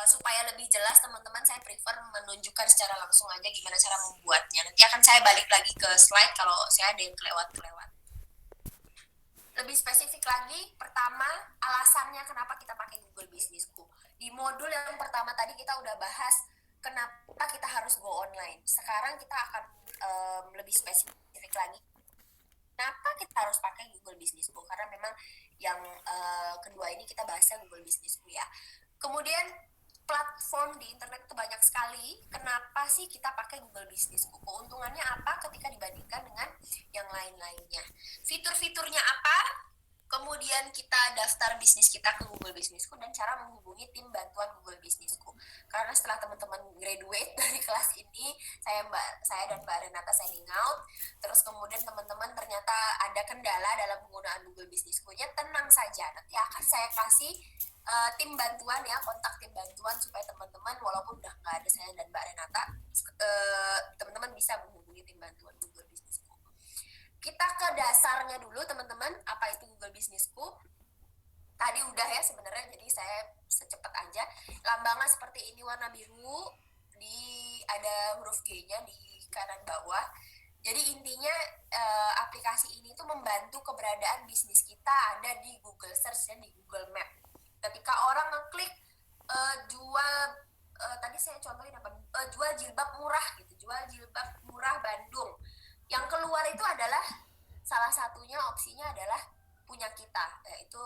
supaya lebih jelas teman-teman, saya prefer menunjukkan secara langsung aja gimana cara membuatnya. Nanti akan saya balik lagi ke slide kalau saya ada yang kelewat-kelewat. Lebih spesifik lagi, pertama alasannya kenapa kita pakai Google Businessku. Di modul yang pertama tadi kita udah bahas kenapa kita harus go online. Sekarang kita akan lebih spesifik lagi. Kenapa kita harus pakai Google Businessku? Karena memang yang kedua ini kita bahasnya Google Businessku ya. Kemudian platform di internet itu banyak sekali. Kenapa sih kita pakai Google Businessku? Keuntungannya apa ketika dibandingkan dengan yang lain-lainnya? Fitur-fiturnya apa? Kemudian kita daftar bisnis kita ke Google Businessku dan cara menghubungi tim bantuan Google Businessku. Karena setelah teman-teman graduate dari kelas ini, saya dan Mbak Renata signing out. Terus kemudian teman-teman ternyata ada kendala dalam penggunaan Google Businessku-nya, tenang saja. Nanti akan saya kasih tim bantuan ya, kontak tim bantuan supaya teman-teman walaupun udah nggak ada saya dan Mbak Renata, teman-teman bisa menghubungi tim bantuan Google Businessku. Kita ke dasarnya dulu teman-teman, apa itu Google Businessku? Tadi udah ya sebenarnya, jadi saya secepat aja. Lambangnya seperti ini, warna biru, ada huruf G-nya di kanan bawah. Jadi intinya aplikasi ini tuh membantu keberadaan bisnis kita ada di Google Search dan di Google Map. Ketika orang ngeklik jual tadi saya contohin apa, jual jilbab murah gitu, jual jilbab murah Bandung, yang keluar itu adalah salah satunya opsinya adalah punya kita, yaitu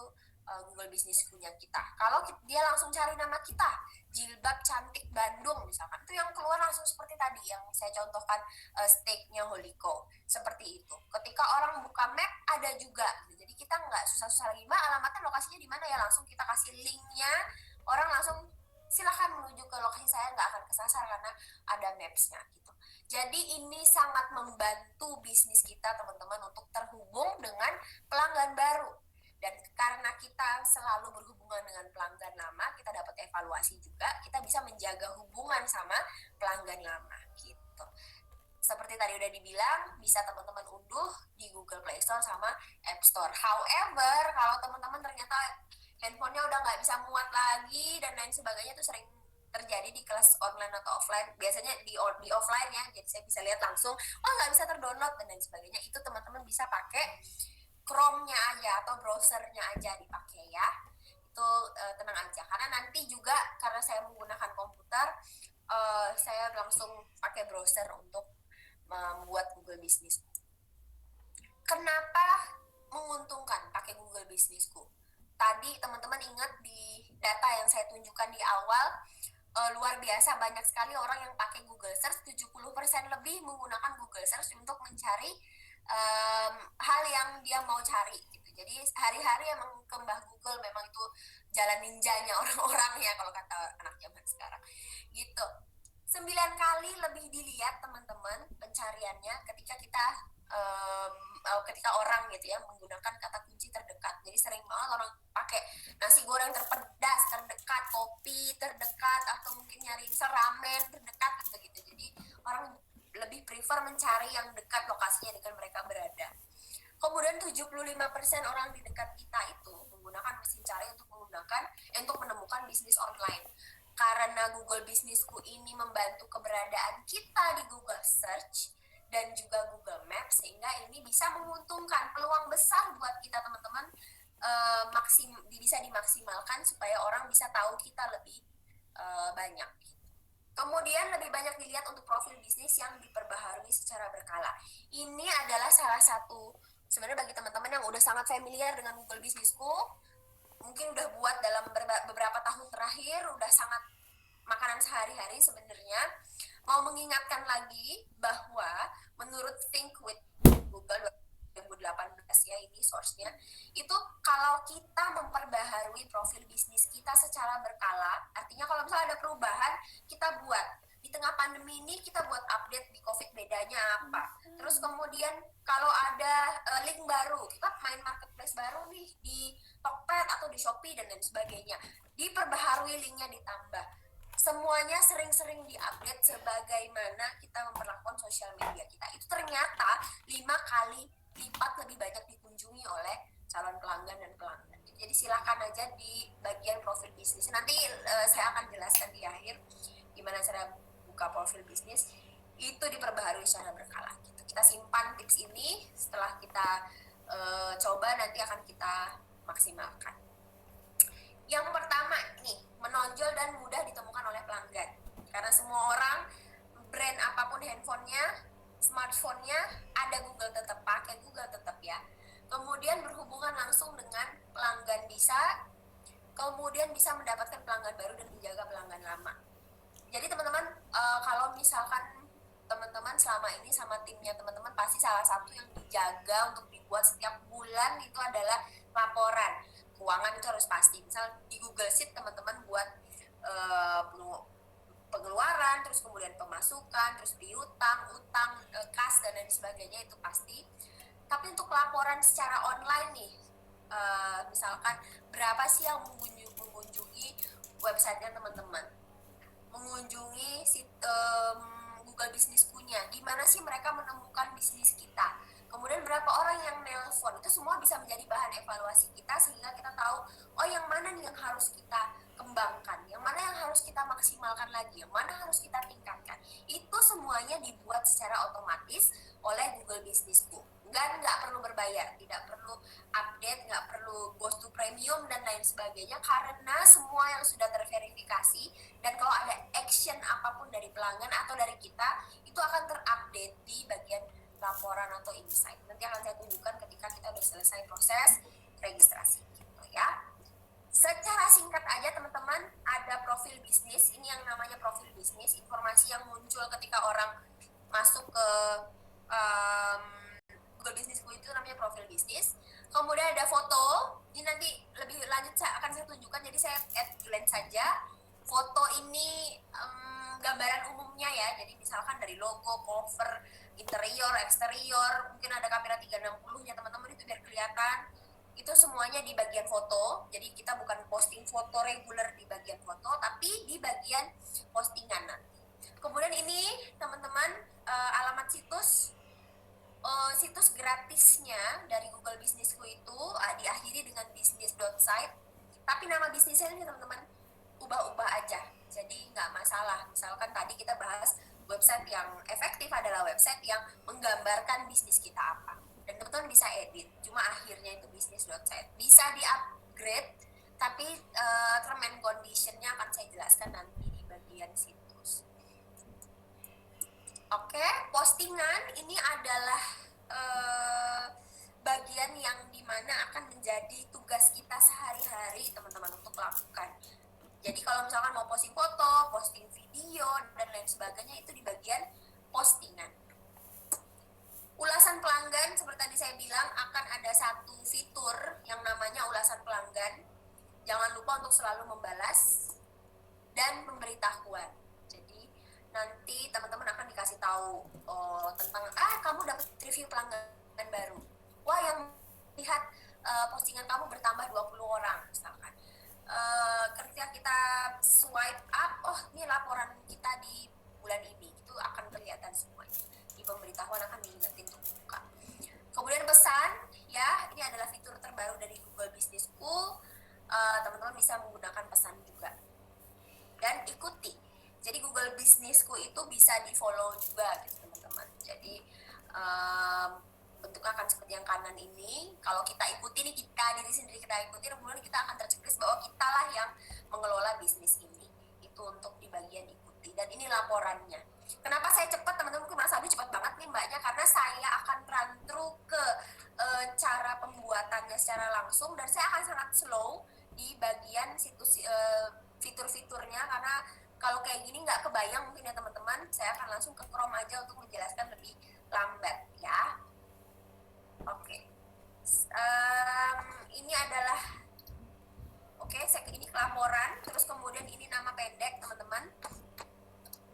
Google Business punya kita. Kalau dia langsung cari nama kita, jilbab cantik Bandung misalkan, itu yang keluar langsung seperti tadi yang saya contohkan, steaknya Holiko, seperti itu. Ketika orang buka map ada juga, jadi kita nggak susah-susah lagi, Mbak alamatnya lokasinya di mana ya, langsung kita kasih linknya, orang langsung silahkan menuju ke lokasi saya, nggak akan kesasar karena ada maps-nya gitu. Jadi ini sangat membantu bisnis kita teman-teman untuk terhubung dengan pelanggan baru. Dan karena kita selalu berhubungan dengan pelanggan lama, kita dapat evaluasi juga, kita bisa menjaga hubungan sama pelanggan lama gitu. Seperti tadi udah dibilang, bisa teman-teman unduh di Google Play Store sama App Store. However, kalau teman-teman ternyata handphonenya udah nggak bisa muat lagi dan lain sebagainya, itu sering terjadi di kelas online atau offline, biasanya di offline ya, jadi saya bisa lihat langsung, oh nggak bisa terdownload dan lain sebagainya, itu teman-teman bisa pakai Chrome-nya aja atau browser-nya aja dipakai ya, itu tenang aja, karena nanti juga karena saya menggunakan komputer, saya langsung pakai browser untuk membuat Google Business. Kenapa menguntungkan pakai Google Businessku? Tadi teman-teman ingat di data yang saya tunjukkan di awal, luar biasa banyak sekali orang yang pakai Google Search, 70% lebih menggunakan Google Search untuk mencari hal yang dia mau cari gitu. Jadi hari-hari emang ke Mbah Google, memang itu jalan ninjanya orang-orang ya kalau kata anak zaman sekarang gitu. 9 kali lebih dilihat teman-teman pencariannya ketika orang gitu ya menggunakan kata kunci terdekat. Jadi sering banget orang pakai nasi goreng terpedas terdekat, kopi terdekat, atau mungkin nyari ramen terdekat gitu. Jadi orang lebih prefer mencari yang dekat lokasinya dengan mereka berada. Kemudian 75% orang di dekat kita itu menggunakan mesin cari untuk menemukan bisnis online. Karena Google Businessku ini membantu keberadaan kita di Google Search dan juga Google Maps, sehingga ini bisa menguntungkan, peluang besar buat kita teman-teman bisa dimaksimalkan supaya orang bisa tahu kita lebih banyak. Kemudian lebih banyak dilihat untuk profil bisnis yang diperbaharui secara berkala. Ini adalah salah satu, sebenarnya bagi teman-teman yang udah sangat familiar dengan Google Businessku, mungkin udah buat dalam beberapa tahun terakhir, udah sangat makanan sehari-hari sebenarnya. Mau mengingatkan lagi bahwa menurut Think with Google 2018 ya, ini source-nya, itu kalau kita memperbaharui profil bisnis kita secara berkala, artinya kalau misalnya ada perubahan, kita buat di tengah pandemi ini, kita buat update di COVID bedanya apa. Terus kemudian kalau ada link baru, kita main marketplace baru nih di Tokped atau di Shopee dan lain sebagainya, diperbaharui linknya, ditambah. Semuanya sering-sering diupdate sebagaimana kita memperlakukan sosial media kita. Itu ternyata 5 kali lipat lebih banyak dikunjungi oleh calon pelanggan dan pelanggan. Jadi Jadi silakan aja di bagian profil bisnis. Nanti saya akan jelaskan di akhir gimana cara buka profil bisnis. Itu diperbaharui secara berkala. Gitu. Kita simpan tips ini, setelah kita coba nanti akan kita maksimalkan. Yang pertama nih, menonjol dan mudah ditemukan oleh pelanggan. Karena semua orang, brand apapun handphonenya, smartphone-nya, ada Google tetap, pakai Google tetap ya. Kemudian berhubungan langsung dengan pelanggan bisa, kemudian bisa mendapatkan pelanggan baru dan menjaga pelanggan lama. Jadi teman-teman, kalau misalkan teman-teman selama ini sama timnya teman-teman, pasti salah satu yang dijaga untuk dibuat setiap bulan itu adalah laporan keuangan. Itu harus pasti. Misal di Google Sheet teman-teman buat pengeluaran, terus kemudian pemasukan, terus piutang, utang, kas, dan lain sebagainya, itu pasti. Tapi untuk laporan secara online nih, misalkan berapa sih yang mengunjungi websitenya teman-teman, mengunjungi Google Business punya, di mana sih mereka menemukan bisnis kita, kemudian berapa orang yang nelpon, itu semua bisa menjadi bahan evaluasi kita, sehingga kita tahu, oh yang mana nih yang harus kita kembangkan, yang mana yang harus kita maksimalkan lagi, yang mana harus kita tingkatkan. Itu semuanya dibuat secara otomatis oleh Google Business Book. Nggak perlu berbayar, tidak perlu update, nggak perlu go to premium dan lain sebagainya, karena semua yang sudah terverifikasi, dan kalau ada action apapun dari pelanggan atau dari kita, itu akan terupdate di bagian laporan atau insight. Nanti akan saya tunjukkan ketika kita sudah selesai proses registrasi gitu ya. Secara singkat aja teman-teman, ada profil bisnis. Ini yang namanya profil bisnis, informasi yang muncul ketika orang masuk ke Google Businessku, itu namanya profil bisnis. Kemudian ada foto, ini nanti lebih lanjut akan saya tunjukkan, jadi saya add lens saja. Foto ini gambaran umumnya ya, jadi misalkan dari logo, cover, interior, eksterior, mungkin ada kamera 360-nya teman-teman, itu biar kelihatan. Itu semuanya di bagian foto, jadi kita bukan posting foto reguler di bagian foto, tapi di bagian postingan nanti. Kemudian ini teman-teman, alamat situs gratisnya dari Google Businessku itu diakhiri dengan business.site, tapi nama bisnisnya ini teman-teman ubah-ubah aja, jadi nggak masalah. Misalkan tadi kita bahas website yang efektif adalah website yang menggambarkan bisnis kita apa, dan teman-teman bisa edit, cuma akhirnya itu business.site. Bisa di-upgrade, tapi term and condition-nya akan saya jelaskan nanti di bagian situs. Oke, postingan ini adalah bagian yang dimana akan menjadi tugas kita sehari-hari teman-teman untuk lakukan. Jadi kalau misalkan mau posting foto, posting video, dan lain sebagainya, itu di bagian postingan. Ulasan pelanggan, seperti tadi saya bilang, akan ada satu fitur yang namanya ulasan pelanggan. Jangan lupa untuk selalu membalas dan pemberitahuan. Jadi nanti teman-teman akan dikasih tahu tentang kamu dapat review pelanggan baru. Wah, yang lihat postingan kamu bertambah 20 orang misalkan. Ketika kita swipe up, oh ini laporan kita di bulan ini, itu akan kelihatan semuanya. Di pemberitahuan akan diingetin untuk buka. Kemudian pesan, ya ini adalah fitur terbaru dari Google Businessku. Teman-teman bisa menggunakan pesan juga. Dan ikuti. Jadi Google Businessku itu bisa di follow juga gitu teman-teman. Jadi bentuknya akan seperti yang kanan ini. Kalau kita ikuti nih, diri sendiri kita ikuti, kemudian kita akan terchecklist bahwa kita lah yang mengelola bisnis ini. Itu untuk di bagian ikuti. Dan ini laporannya. Kenapa saya cepat teman-teman? Mungkin merasa cepat banget nih mbaknya, karena saya akan run through ke cara pembuatannya secara langsung, dan saya akan sangat slow di bagian situs fitur-fiturnya, karena kalau kayak gini nggak kebayang mungkin ya teman-teman. Saya akan langsung ke Chrome aja untuk menjelaskan lebih lambat ya. Oke. Ini adalah ini laporan, terus kemudian ini nama pendek teman-teman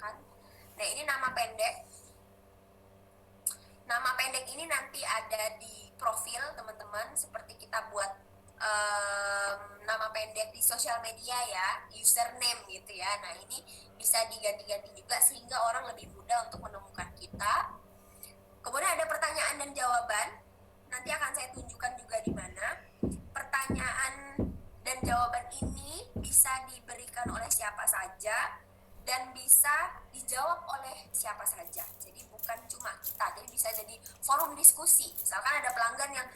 kan. Nah ini nama pendek. Nama pendek ini nanti ada di profil teman-teman, seperti kita buat nama pendek di sosial media ya, username gitu ya. Nah ini bisa diganti-ganti juga sehingga orang lebih mudah untuk menemukan kita. Kemudian ada pertanyaan dan jawaban. nanti akan saya tunjukkan juga di mana. Pertanyaan dan jawaban ini bisa diberikan oleh siapa saja dan bisa dijawab oleh siapa saja. Jadi bukan cuma kita, jadi bisa jadi forum diskusi. Misalkan ada pelanggan yang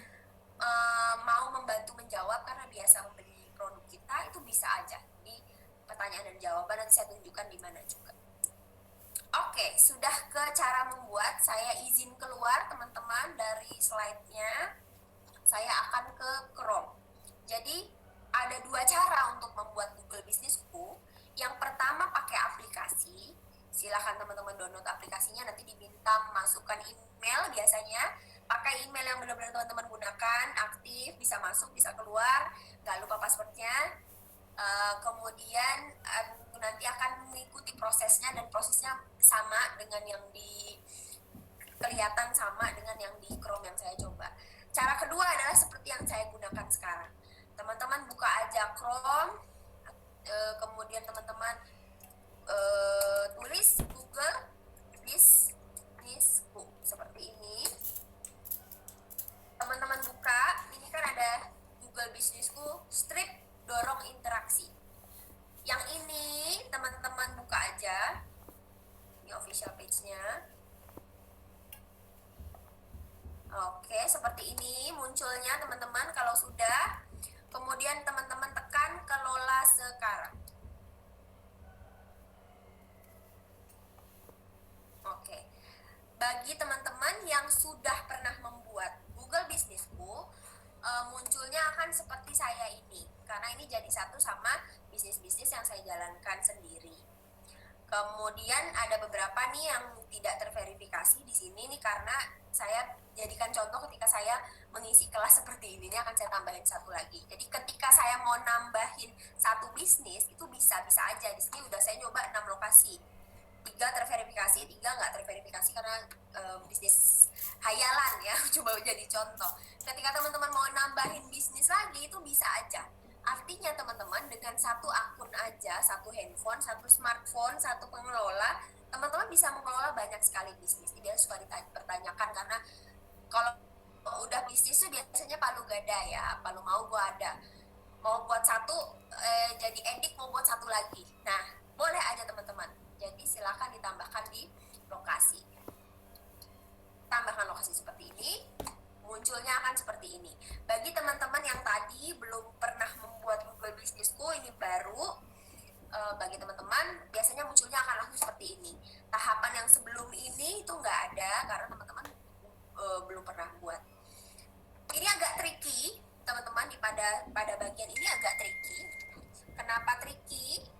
mau membantu menjawab karena biasa membeli produk kita, itu bisa aja. Jadi pertanyaan dan jawaban nanti saya tunjukkan di mana juga. Oke, sudah ke cara membuat. Saya izin keluar teman-teman dari slide-nya. Saya akan ke Chrome. Jadi ada dua cara untuk membuat Google Businessku. Yang pertama pakai aplikasi. Silahkan teman-teman download aplikasinya, nanti diminta masukkan email biasanya. Pakai email yang benar-benar teman-teman gunakan, aktif, bisa masuk, bisa keluar, nggak lupa passwordnya. Kemudian nanti akan mengikuti prosesnya, dan prosesnya sama dengan yang di kelihatan sama dengan yang di Chrome yang saya coba. Cara kedua adalah seperti yang saya gunakan sekarang. Teman-teman buka aja Chrome, kemudian teman-teman tulis Google Businessku seperti ini. Teman-teman buka, ini kan ada Google Businessku strip dorong interaksi. Yang ini teman-teman buka aja, ini official page-nya. Oke, seperti ini munculnya teman-teman kalau sudah. Kemudian teman-teman tekan kelola sekarang. Oke, bagi teman-teman yang sudah pernah membuat Google Businessku, munculnya akan seperti saya ini, karena ini jadi satu sama bisnis-bisnis yang saya jalankan sendiri. Kemudian ada beberapa nih yang tidak terverifikasi di sini nih, karena saya jadikan contoh ketika saya mengisi kelas seperti ini akan saya tambahin satu lagi. Jadi ketika saya mau nambahin satu bisnis itu bisa aja. Di sini udah saya nyoba 6 lokasi. 3 terverifikasi, 3 nggak terverifikasi karena bisnis hayalan ya, coba jadi contoh. Ketika teman-teman mau nambahin bisnis lagi itu bisa aja. Artinya teman-teman dengan satu akun aja, satu handphone, satu smartphone, satu pengelola, teman-teman bisa mengelola banyak sekali bisnis. Dia suka dipertanyakan karena kalau udah bisnis tuh biasanya palu gada ya, palu mau gua ada. Mau buat satu jadi edik, mau buat satu lagi. Nah, boleh aja teman-teman. Jadi silakan ditambahkan di lokasi. Tambahkan lokasi seperti ini, munculnya akan seperti ini. Bagi teman-teman yang tadi belum pernah membuat Google Businessku, ini baru, bagi teman-teman biasanya munculnya akan langsung seperti ini. Tahapan yang sebelum ini itu nggak ada karena teman-teman belum pernah buat. Ini agak tricky teman-teman, pada bagian ini agak tricky. Kenapa tricky?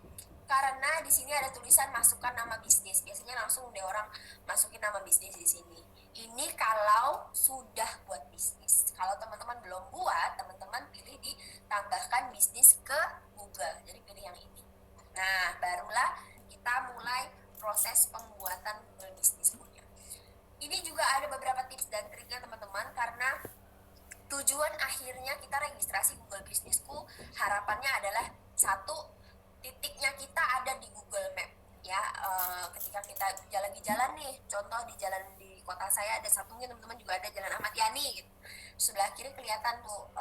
Karena di sini ada tulisan masukkan nama bisnis. Biasanya langsung deh orang masukin nama bisnis di sini. Ini kalau sudah buat bisnis. Kalau teman-teman belum buat, teman-teman pilih ditambahkan bisnis ke Google. Jadi pilih yang ini. Nah, barulah kita mulai proses pembuatan Google Business punya. Ini juga ada beberapa tips dan triknya teman-teman, karena tujuan akhirnya kita registrasi Google Businessku, harapannya adalah satu, titiknya kita ada di Google Map ya. Ketika kita lagi jalan nih, contoh di jalan di kota saya ada satunya teman-teman juga ada Jalan Ahmad Yani gitu. Sebelah kiri kelihatan tuh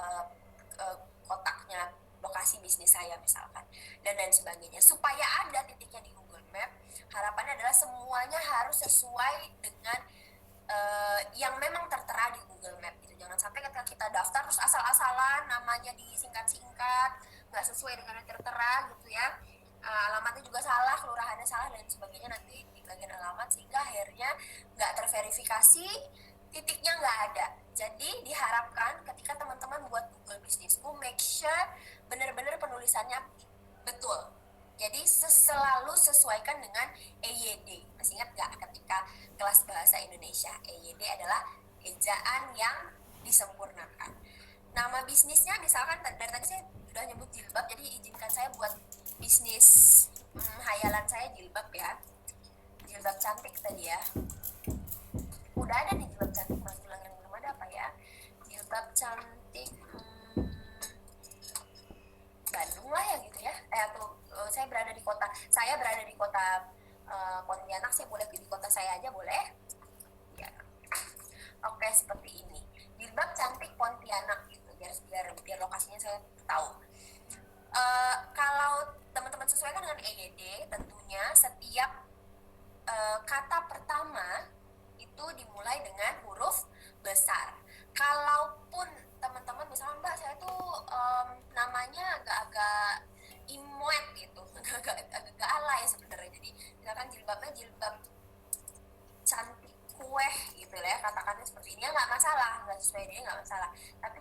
kotaknya lokasi bisnis saya misalkan, dan lain sebagainya. Supaya ada titiknya di Google Map, harapannya adalah semuanya harus sesuai dengan yang memang tertera di Google Map gitu. Jangan sampai ketika kita daftar terus asal-asalan, namanya disingkat-singkat, nggak sesuai dengan yang tertera gitu ya. Alamatnya juga salah, kelurahannya salah dan sebagainya nanti di bagian alamat, sehingga akhirnya nggak terverifikasi, titiknya nggak ada. Jadi diharapkan ketika teman-teman buat Google Businessku, make sure benar-benar penulisannya betul. Jadi selalu sesuaikan dengan EYD. Masih ingat nggak ketika kelas bahasa Indonesia? EYD adalah ejaan yang disempurnakan. Nama bisnisnya misalkan dari tadi saya sudah nyebut jilbab, jadi izinkan saya buat bisnis hayalan saya jilbab ya. Jilbab cantik tadi ya. Udah ada nih jilbab cantik, Mas Gilang, yang belum ada apa ya? Jilbab cantik Bandung lah ya gitu ya. Saya berada di kota Pontianak, saya boleh di kota saya aja boleh ya. Oke, seperti ini. jilbab cantik Pontianak gitu, biar lokasinya saya tahu. Kalau teman-teman sesuaikan dengan EYD, tentunya setiap kata pertama itu dimulai dengan huruf besar. Kalaupun teman-teman misalnya Mbak saya tuh namanya agak-agak imwet gitu, agak alay sebenarnya. Jadi misalkan jilbabnya jilbab cantik kue gitu ya, katakannya seperti ini, ya nggak masalah, nggak sesuai dia nggak masalah, tapi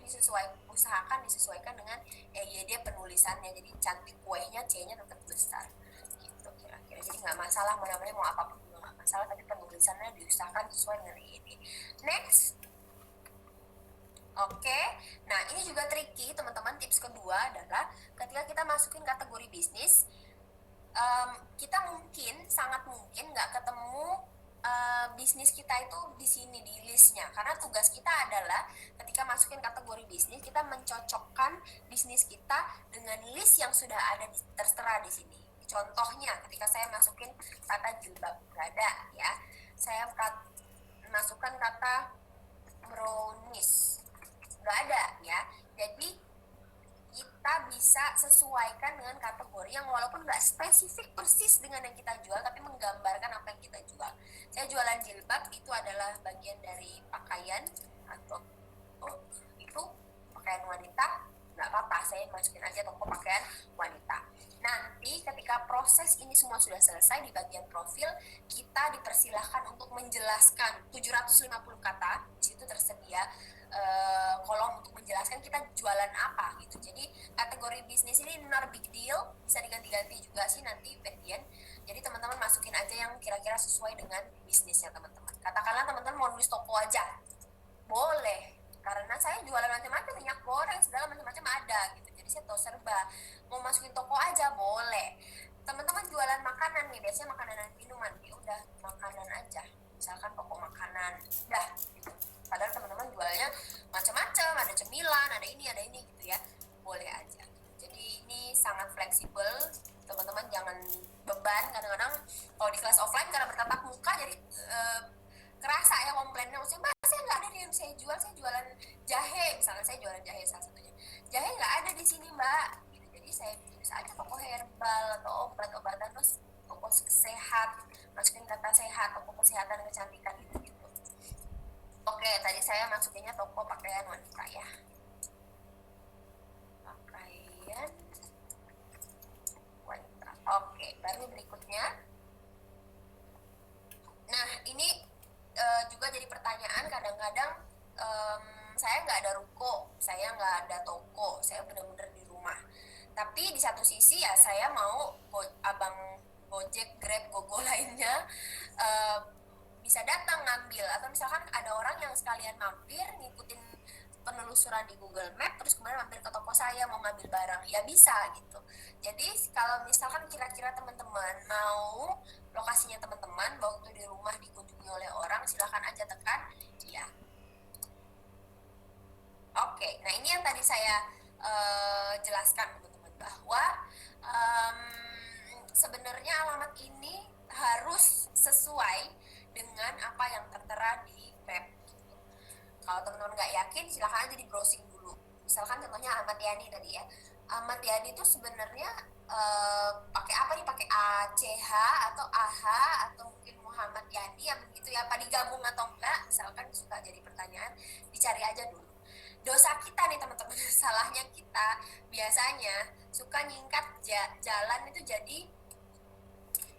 usahakan disesuaikan dengan EYD penulisannya, jadi cantik kuenya C-nya tetap besar gitu kira-kira. Jadi nggak masalah mau namanya mau apapun juga nggak masalah, tapi penulisannya diusahakan sesuai dengan EYD. Next. Oke, nah ini juga tricky teman-teman. Tips kedua adalah ketika kita masukin kategori bisnis, kita sangat mungkin nggak ketemu bisnis kita itu di sini di listnya, karena tugas kita adalah ketika masukin kategori bisnis kita mencocokkan bisnis kita dengan list yang sudah ada tertera di sini. Contohnya ketika saya masukin kata jilbab, nggak ada ya, saya masukkan kata brownies, nggak ada ya. Jadi kita bisa sesuaikan dengan kategori yang walaupun nggak spesifik persis dengan yang kita jual, tapi menggambarkan apa yang kita jual. Saya jualan jilbab, itu adalah bagian dari pakaian atau itu pakaian wanita, nggak apa-apa, saya masukin aja toko pakaian wanita. Nanti ketika proses ini semua sudah selesai, di bagian profil kita dipersilahkan untuk menjelaskan 750 kata, di situ tersedia kolom untuk menjelaskan kita jualan apa gitu. Jadi kategori bisnis ini not big deal, bisa diganti-ganti juga sih nanti bagian. Jadi teman-teman masukin aja yang kira-kira sesuai dengan bisnisnya teman-teman. Katakanlah teman-teman mau nulis toko aja, boleh, karena saya jualan macam-macam, minyak goreng segala macam-macam ada gitu. Jadi saya tahu serba. Mau masukin toko aja boleh. Teman-teman jualan makanan nih, biasanya makanan dan minuman, ya udah makanan aja. Misalkan toko makanan, udah gitu. Padahal teman-teman jualnya macam-macam, ada cemilan, ada ini gitu ya, boleh aja. Jadi ini sangat fleksibel, teman-teman jangan beban. Kadang-kadang kalau di kelas offline karena bertatap muka jadi kerasa ya komplainnya, maksudnya Mbak saya nggak ada di yang saya jualan jahe, misalnya saya jualan jahe salah satunya, jahe nggak ada di sini Mbak gitu. Jadi saya tulis aja toko herbal atau obat-obatan, terus toko sehat, masukin kata sehat, toko kesehatan kecantikan gitu. Oke, tadi saya masukinnya toko pakaian wanita ya. Pakaian wanita. Oke, baru berikutnya. Nah, ini juga jadi pertanyaan kadang-kadang, saya nggak ada ruko, saya nggak ada toko, saya benar-benar di rumah. Tapi di satu sisi ya saya mau abang Gojek, Grab, Gogo lainnya bisa datang ngambil, atau misalkan ada orang yang sekalian mampir ngikutin penelusuran di Google Map terus kemudian mampir ke toko saya mau ngambil barang, ya bisa gitu. Jadi kalau misalkan kira-kira teman-teman mau lokasinya teman-teman waktu di rumah dikunjungi oleh orang, silahkan aja tekan ya. Oke, nah ini yang tadi saya jelaskan teman-teman, bahwa sebenarnya alamat ini harus sesuai dengan apa yang tertera di web. Kalau teman-teman nggak yakin, silahkan aja di browsing dulu. Misalkan contohnya Ahmad Yani tadi ya. Ahmad Yani itu sebenarnya pakai apa nih? Pakai ACH atau AH atau mungkin Muhammad Yani, ya begitu ya. Apa digabung atau enggak? Misalkan suka jadi pertanyaan, dicari aja dulu. Dosa kita nih teman-teman, salahnya kita biasanya suka nyingkat jalan itu jadi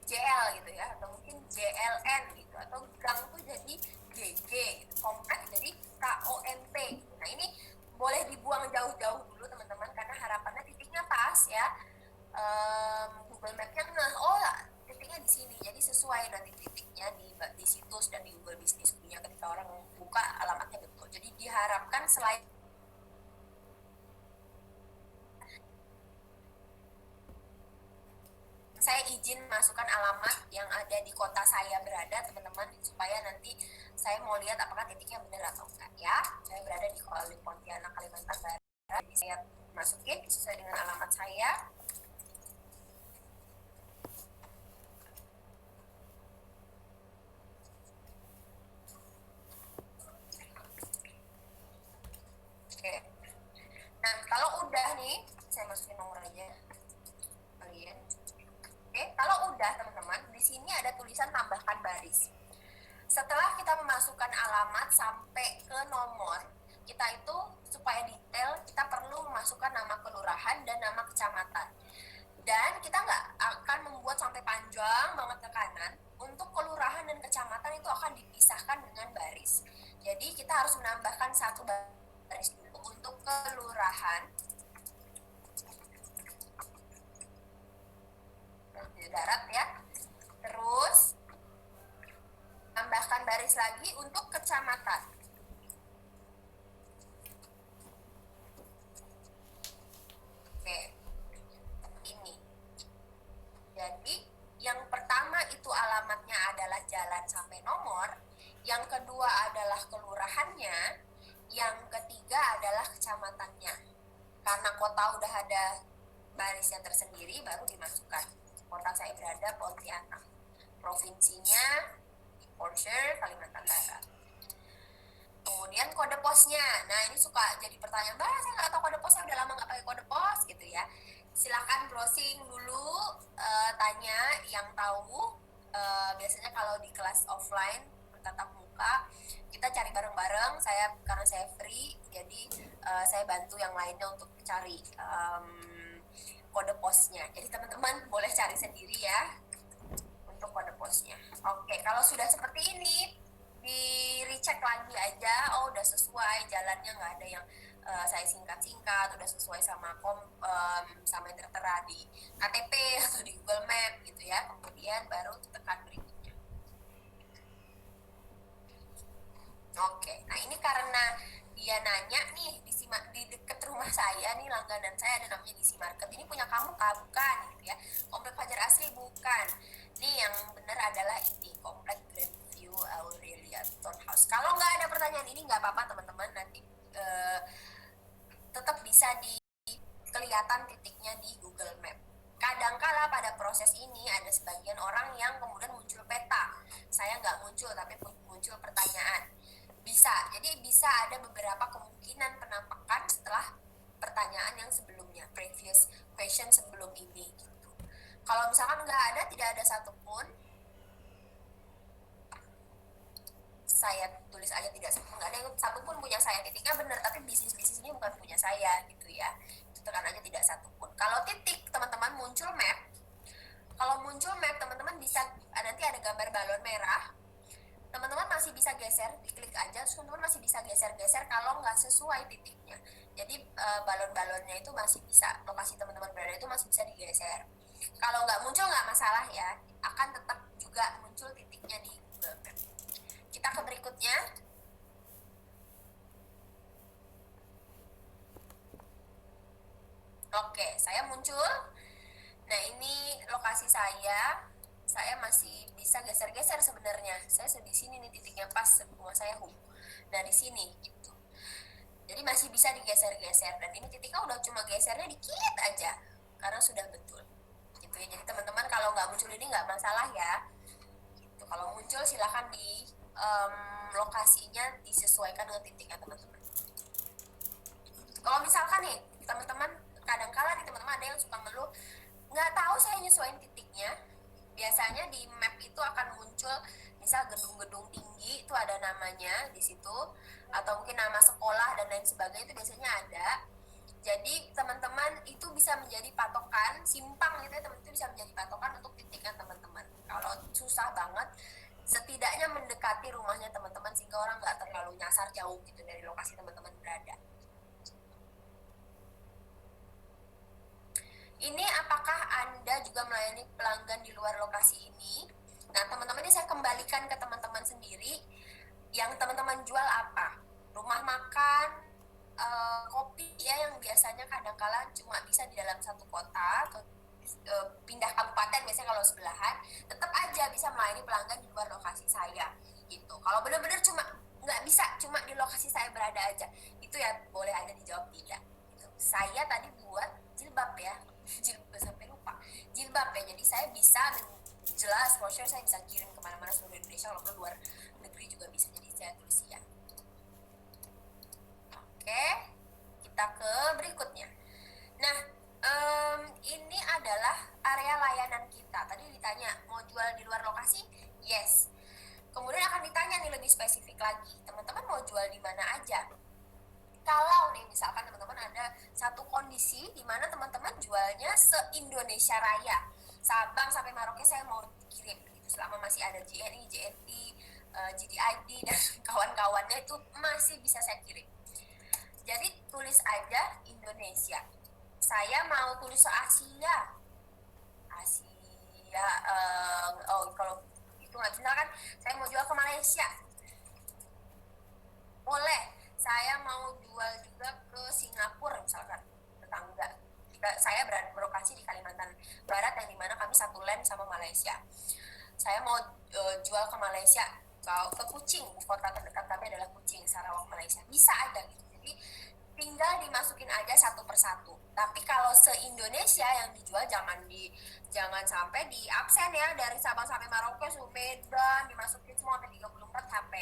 JL gitu ya, atau mungkin JLN gitu, atau gang tuh jadi GG gitu, kompleks jadi KOMP gitu. Nah ini boleh dibuang jauh-jauh dulu teman-teman, karena harapannya titiknya pas ya, Google Map-nya oh titiknya di sini, jadi sesuai nanti titiknya di situs dan di Google Business punya ketika orang buka alamatnya betul. Jadi diharapkan selain saya izin masukkan alamat yang ada di kota saya berada teman-teman, supaya nanti saya mau lihat apakah titiknya benar atau enggak ya. Saya berada di Pontianak, Kalimantan Barat, jadi saya masukin sesuai dengan alamat saya. udah nih, saya masukin nomor aja kalian. Oke, kalau udah teman-teman, di sini ada tulisan tambahkan baris. Setelah kita memasukkan alamat sampai ke nomor, kita itu supaya detail, kita perlu memasukkan nama kelurahan dan nama kecamatan. Dan kita nggak akan membuat sampai panjang banget ke kanan. Untuk kelurahan dan kecamatan itu akan dipisahkan dengan baris. Jadi kita harus menambahkan satu baris dulu untuk kelurahan. Darat ya. Terus tambahkan baris lagi untuk kecamatan. Oke. Ini. Jadi yang pertama itu alamatnya adalah jalan sampai nomor, yang kedua adalah kelurahannya, yang ketiga adalah kecamatannya. Karena kota udah ada barisnya tersendiri, baru dimasukkan. Kota saya berada Pontianak. Provinsinya Polsek, Kalimantan Barat. Kemudian kode posnya. Nah, ini suka jadi pertanyaan, Mbak, saya nggak tahu kode pos, saya udah lama nggak pakai kode pos gitu ya. Silakan browsing dulu, tanya yang tahu. Biasanya kalau di kelas offline tatap muka, kita cari bareng-bareng. Karena saya free, jadi saya bantu yang lainnya untuk cari kode posnya. Jadi teman-teman boleh cari sendiri ya untuk kode posnya. Oke, kalau sudah seperti ini, di recheck lagi aja, oh udah sesuai, jalannya nggak ada yang saya singkat-singkat, udah sesuai sama sama yang tertera di KTP atau di Google Map gitu ya. Kemudian baru tekan berikutnya. Oke, nah ini karena dia nanya nih di deket rumah saya nih, langganan saya ada namanya DC Market. Ini punya kamu kah? Bukan gitu ya. Komplek Fajar Asri bukan. Nih yang benar adalah ini, Komplek Grandview Aurelia Townhouse. Kalau nggak ada pertanyaan ini nggak apa-apa teman-teman, nanti tetap bisa kelihatan titiknya di Google Map. Kadangkala pada proses ini ada sebagian orang yang kemudian muncul peta. Saya nggak muncul, tapi muncul pertanyaan. Jadi bisa ada beberapa kemungkinan penampakan setelah pertanyaan yang sebelumnya, previous question sebelum ini gitu. Kalau misalkan nggak ada, tidak ada satupun, saya tulis aja tidak nggak ada yang satupun punya saya. Titiknya benar, tapi bisnis ini bukan punya saya gitu ya. Itu tekan aja tidak satupun. Kalau titik teman-teman muncul map, kalau muncul map teman-teman bisa, nanti ada gambar balon merah, teman-teman masih bisa geser, diklik aja, teman-teman masih bisa geser-geser kalau nggak sesuai titiknya. Jadi balon-balonnya itu masih bisa, lokasi teman-teman berada itu masih bisa digeser. Kalau nggak muncul nggak masalah ya, akan tetap juga muncul titiknya di Google Map. Kita ke berikutnya. Oke, saya muncul. Nah ini lokasi saya masih bisa geser-geser sebenarnya. Saya di sini nih titiknya pas, rumah saya Nah di sini gitu. Jadi masih bisa digeser-geser, dan ini titiknya udah cuma gesernya dikit aja karena sudah betul. Gitu ya. Jadi teman-teman kalau nggak muncul ini nggak masalah ya. Gitu. Kalau muncul silakan di lokasinya disesuaikan dengan titiknya teman-teman. Kalau misalkan nih teman-teman, kadang-kala nih teman-teman ada yang suka ngeluh, nggak tahu saya nyesuaiin titiknya. Biasanya di map itu akan muncul misal gedung-gedung tinggi itu ada namanya di situ, atau mungkin nama sekolah dan lain sebagainya itu biasanya ada. Jadi teman-teman itu bisa menjadi patokan, simpang gitu ya teman-teman, itu bisa menjadi patokan untuk titiknya teman-teman. Kalau susah banget, setidaknya mendekati rumahnya teman-teman sehingga orang nggak terlalu nyasar jauh gitu dari lokasi teman-teman berada. Ini apakah Anda juga melayani pelanggan di luar lokasi ini? Nah, teman-teman ini saya kembalikan ke teman-teman sendiri. Yang teman-teman jual apa? Rumah makan, kopi ya, yang biasanya kadang-kala cuma bisa di dalam satu kota atau pindah kabupaten biasanya kalau sebelahan, tetap aja bisa melayani pelanggan di luar lokasi saya gitu. Kalau benar-benar cuma nggak bisa, cuma di lokasi saya berada aja, itu ya boleh Anda dijawab tidak gitu. Saya tadi buat jilbab ya, jilbab sampai lupa, jilbab ya, jadi saya bisa jelas brochure saya bisa kirim kemana-mana seluruh Indonesia, kalau ke luar negeri juga bisa, jadi saya tulis ya. Oke, kita ke berikutnya. Nah, ini adalah area layanan kita. Tadi ditanya, mau jual di luar lokasi? Yes. Kemudian akan ditanya nih lebih spesifik lagi, teman-teman mau jual di mana aja? Kalau nih misalkan teman-teman ada satu kondisi di mana teman-teman jualnya se-Indonesia Raya, Sabang sampai Merauke saya mau kirim gitu, selama masih ada JNI, JNT, GDID dan kawan-kawannya itu masih bisa saya kirim. Jadi tulis aja Indonesia. Saya mau tulis se-Asia. Asia, kalau itu nggak bisa kan, saya mau jual ke Malaysia. Boleh, saya mau jual juga ke Singapura misalkan, tetangga. Saya berlokasi di Kalimantan Barat yang dimana kami satu land sama Malaysia. Saya mau jual ke Malaysia, ke Kuching, kota terdekat kami adalah Kuching, Sarawak, Malaysia. Bisa ada gitu. Jadi tinggal dimasukin aja satu persatu. Tapi kalau se-Indonesia yang dijual jangan sampai di absen ya, dari Sabang sampai Merauke, Medan dimasukin semua sampai 34 HP.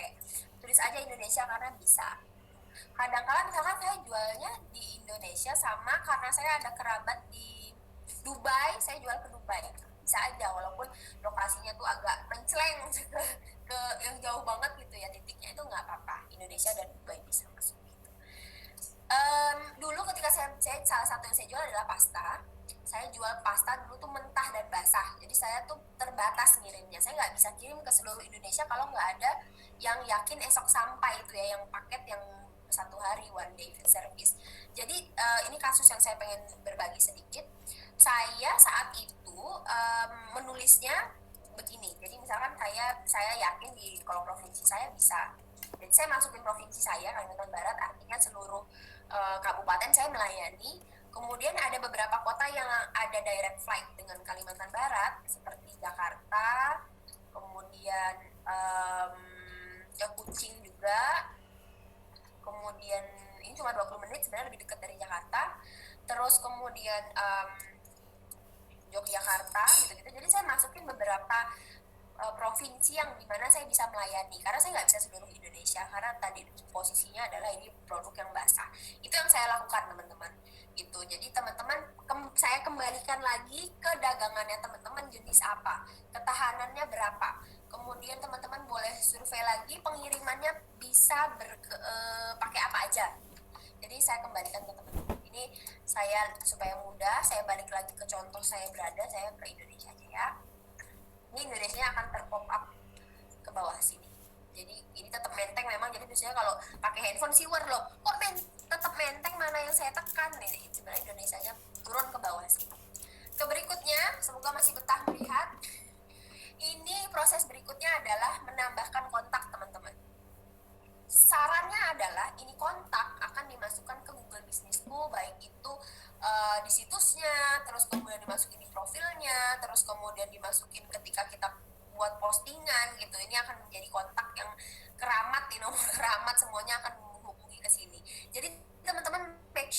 Tulis aja Indonesia karena bisa. Kadang-kadang misalkan saya jualnya di Indonesia sama karena saya ada kerabat di Dubai, saya jual ke Dubai. Bisa aja walaupun lokasinya tuh agak menceleng ke yang jauh banget gitu ya, titiknya itu nggak apa-apa. Indonesia dan Dubai bisa masuk. Dulu ketika saya salah satu yang saya jual adalah pasta. Saya jual pasta dulu tuh mentah dan basah. Jadi saya tuh terbatas ngirimnya. Saya nggak bisa kirim ke seluruh Indonesia kalau nggak ada yang yakin esok sampai itu ya, yang paket yang 1 hari one day service. Jadi ini kasus yang saya pengen berbagi sedikit. Saya saat itu menulisnya begini. Jadi misalkan saya yakin di kalau provinsi saya bisa. Jadi saya masukin provinsi saya Kalimantan Barat, artinya seluruh kabupaten saya melayani. Kemudian ada beberapa kota yang ada direct flight dengan Kalimantan Barat seperti Jakarta, kemudian ke Kuching juga, kemudian ini cuma 20 menit sebenarnya, lebih dekat dari Jakarta. Terus kemudian Yogyakarta gitu-gitu. Jadi saya masukin beberapa provinsi yang dimana saya bisa melayani, karena saya nggak bisa seluruh Indonesia karena tadi posisinya adalah ini produk yang basah. Itu yang saya lakukan teman-teman gitu. Jadi teman-teman saya kembalikan lagi ke dagangannya teman-teman, jenis apa, ketahanannya berapa, kemudian teman-teman boleh survei lagi pengirimannya bisa pakai apa aja. Jadi saya kembalikan ke teman-teman. Ini saya supaya mudah, saya balik lagi ke contoh saya berada, saya ke Indonesia aja ya. Ini Indonesia akan terpop up ke bawah sini. Jadi ini tetap menteng memang. Jadi biasanya kalau pakai handphone viewer loh, kok tetap menteng, mana yang saya tekan nih. Sebenarnya Indonesia-nya turun ke bawah sini. Ke berikutnya, semoga masih betah melihat. Ini proses berikutnya adalah menambahkan kontak teman-teman. Sarannya adalah ini kontak akan dimasukkan ke Google Businessku, baik itu di situsnya, terus kemudian dimasukin di profilnya, terus kemudian dimasukin ketika kita buat postingan gitu. Ini akan menjadi kontak yang keramat, di nomor keramat, semuanya akan menghubungi ke sini. Jadi teman-teman make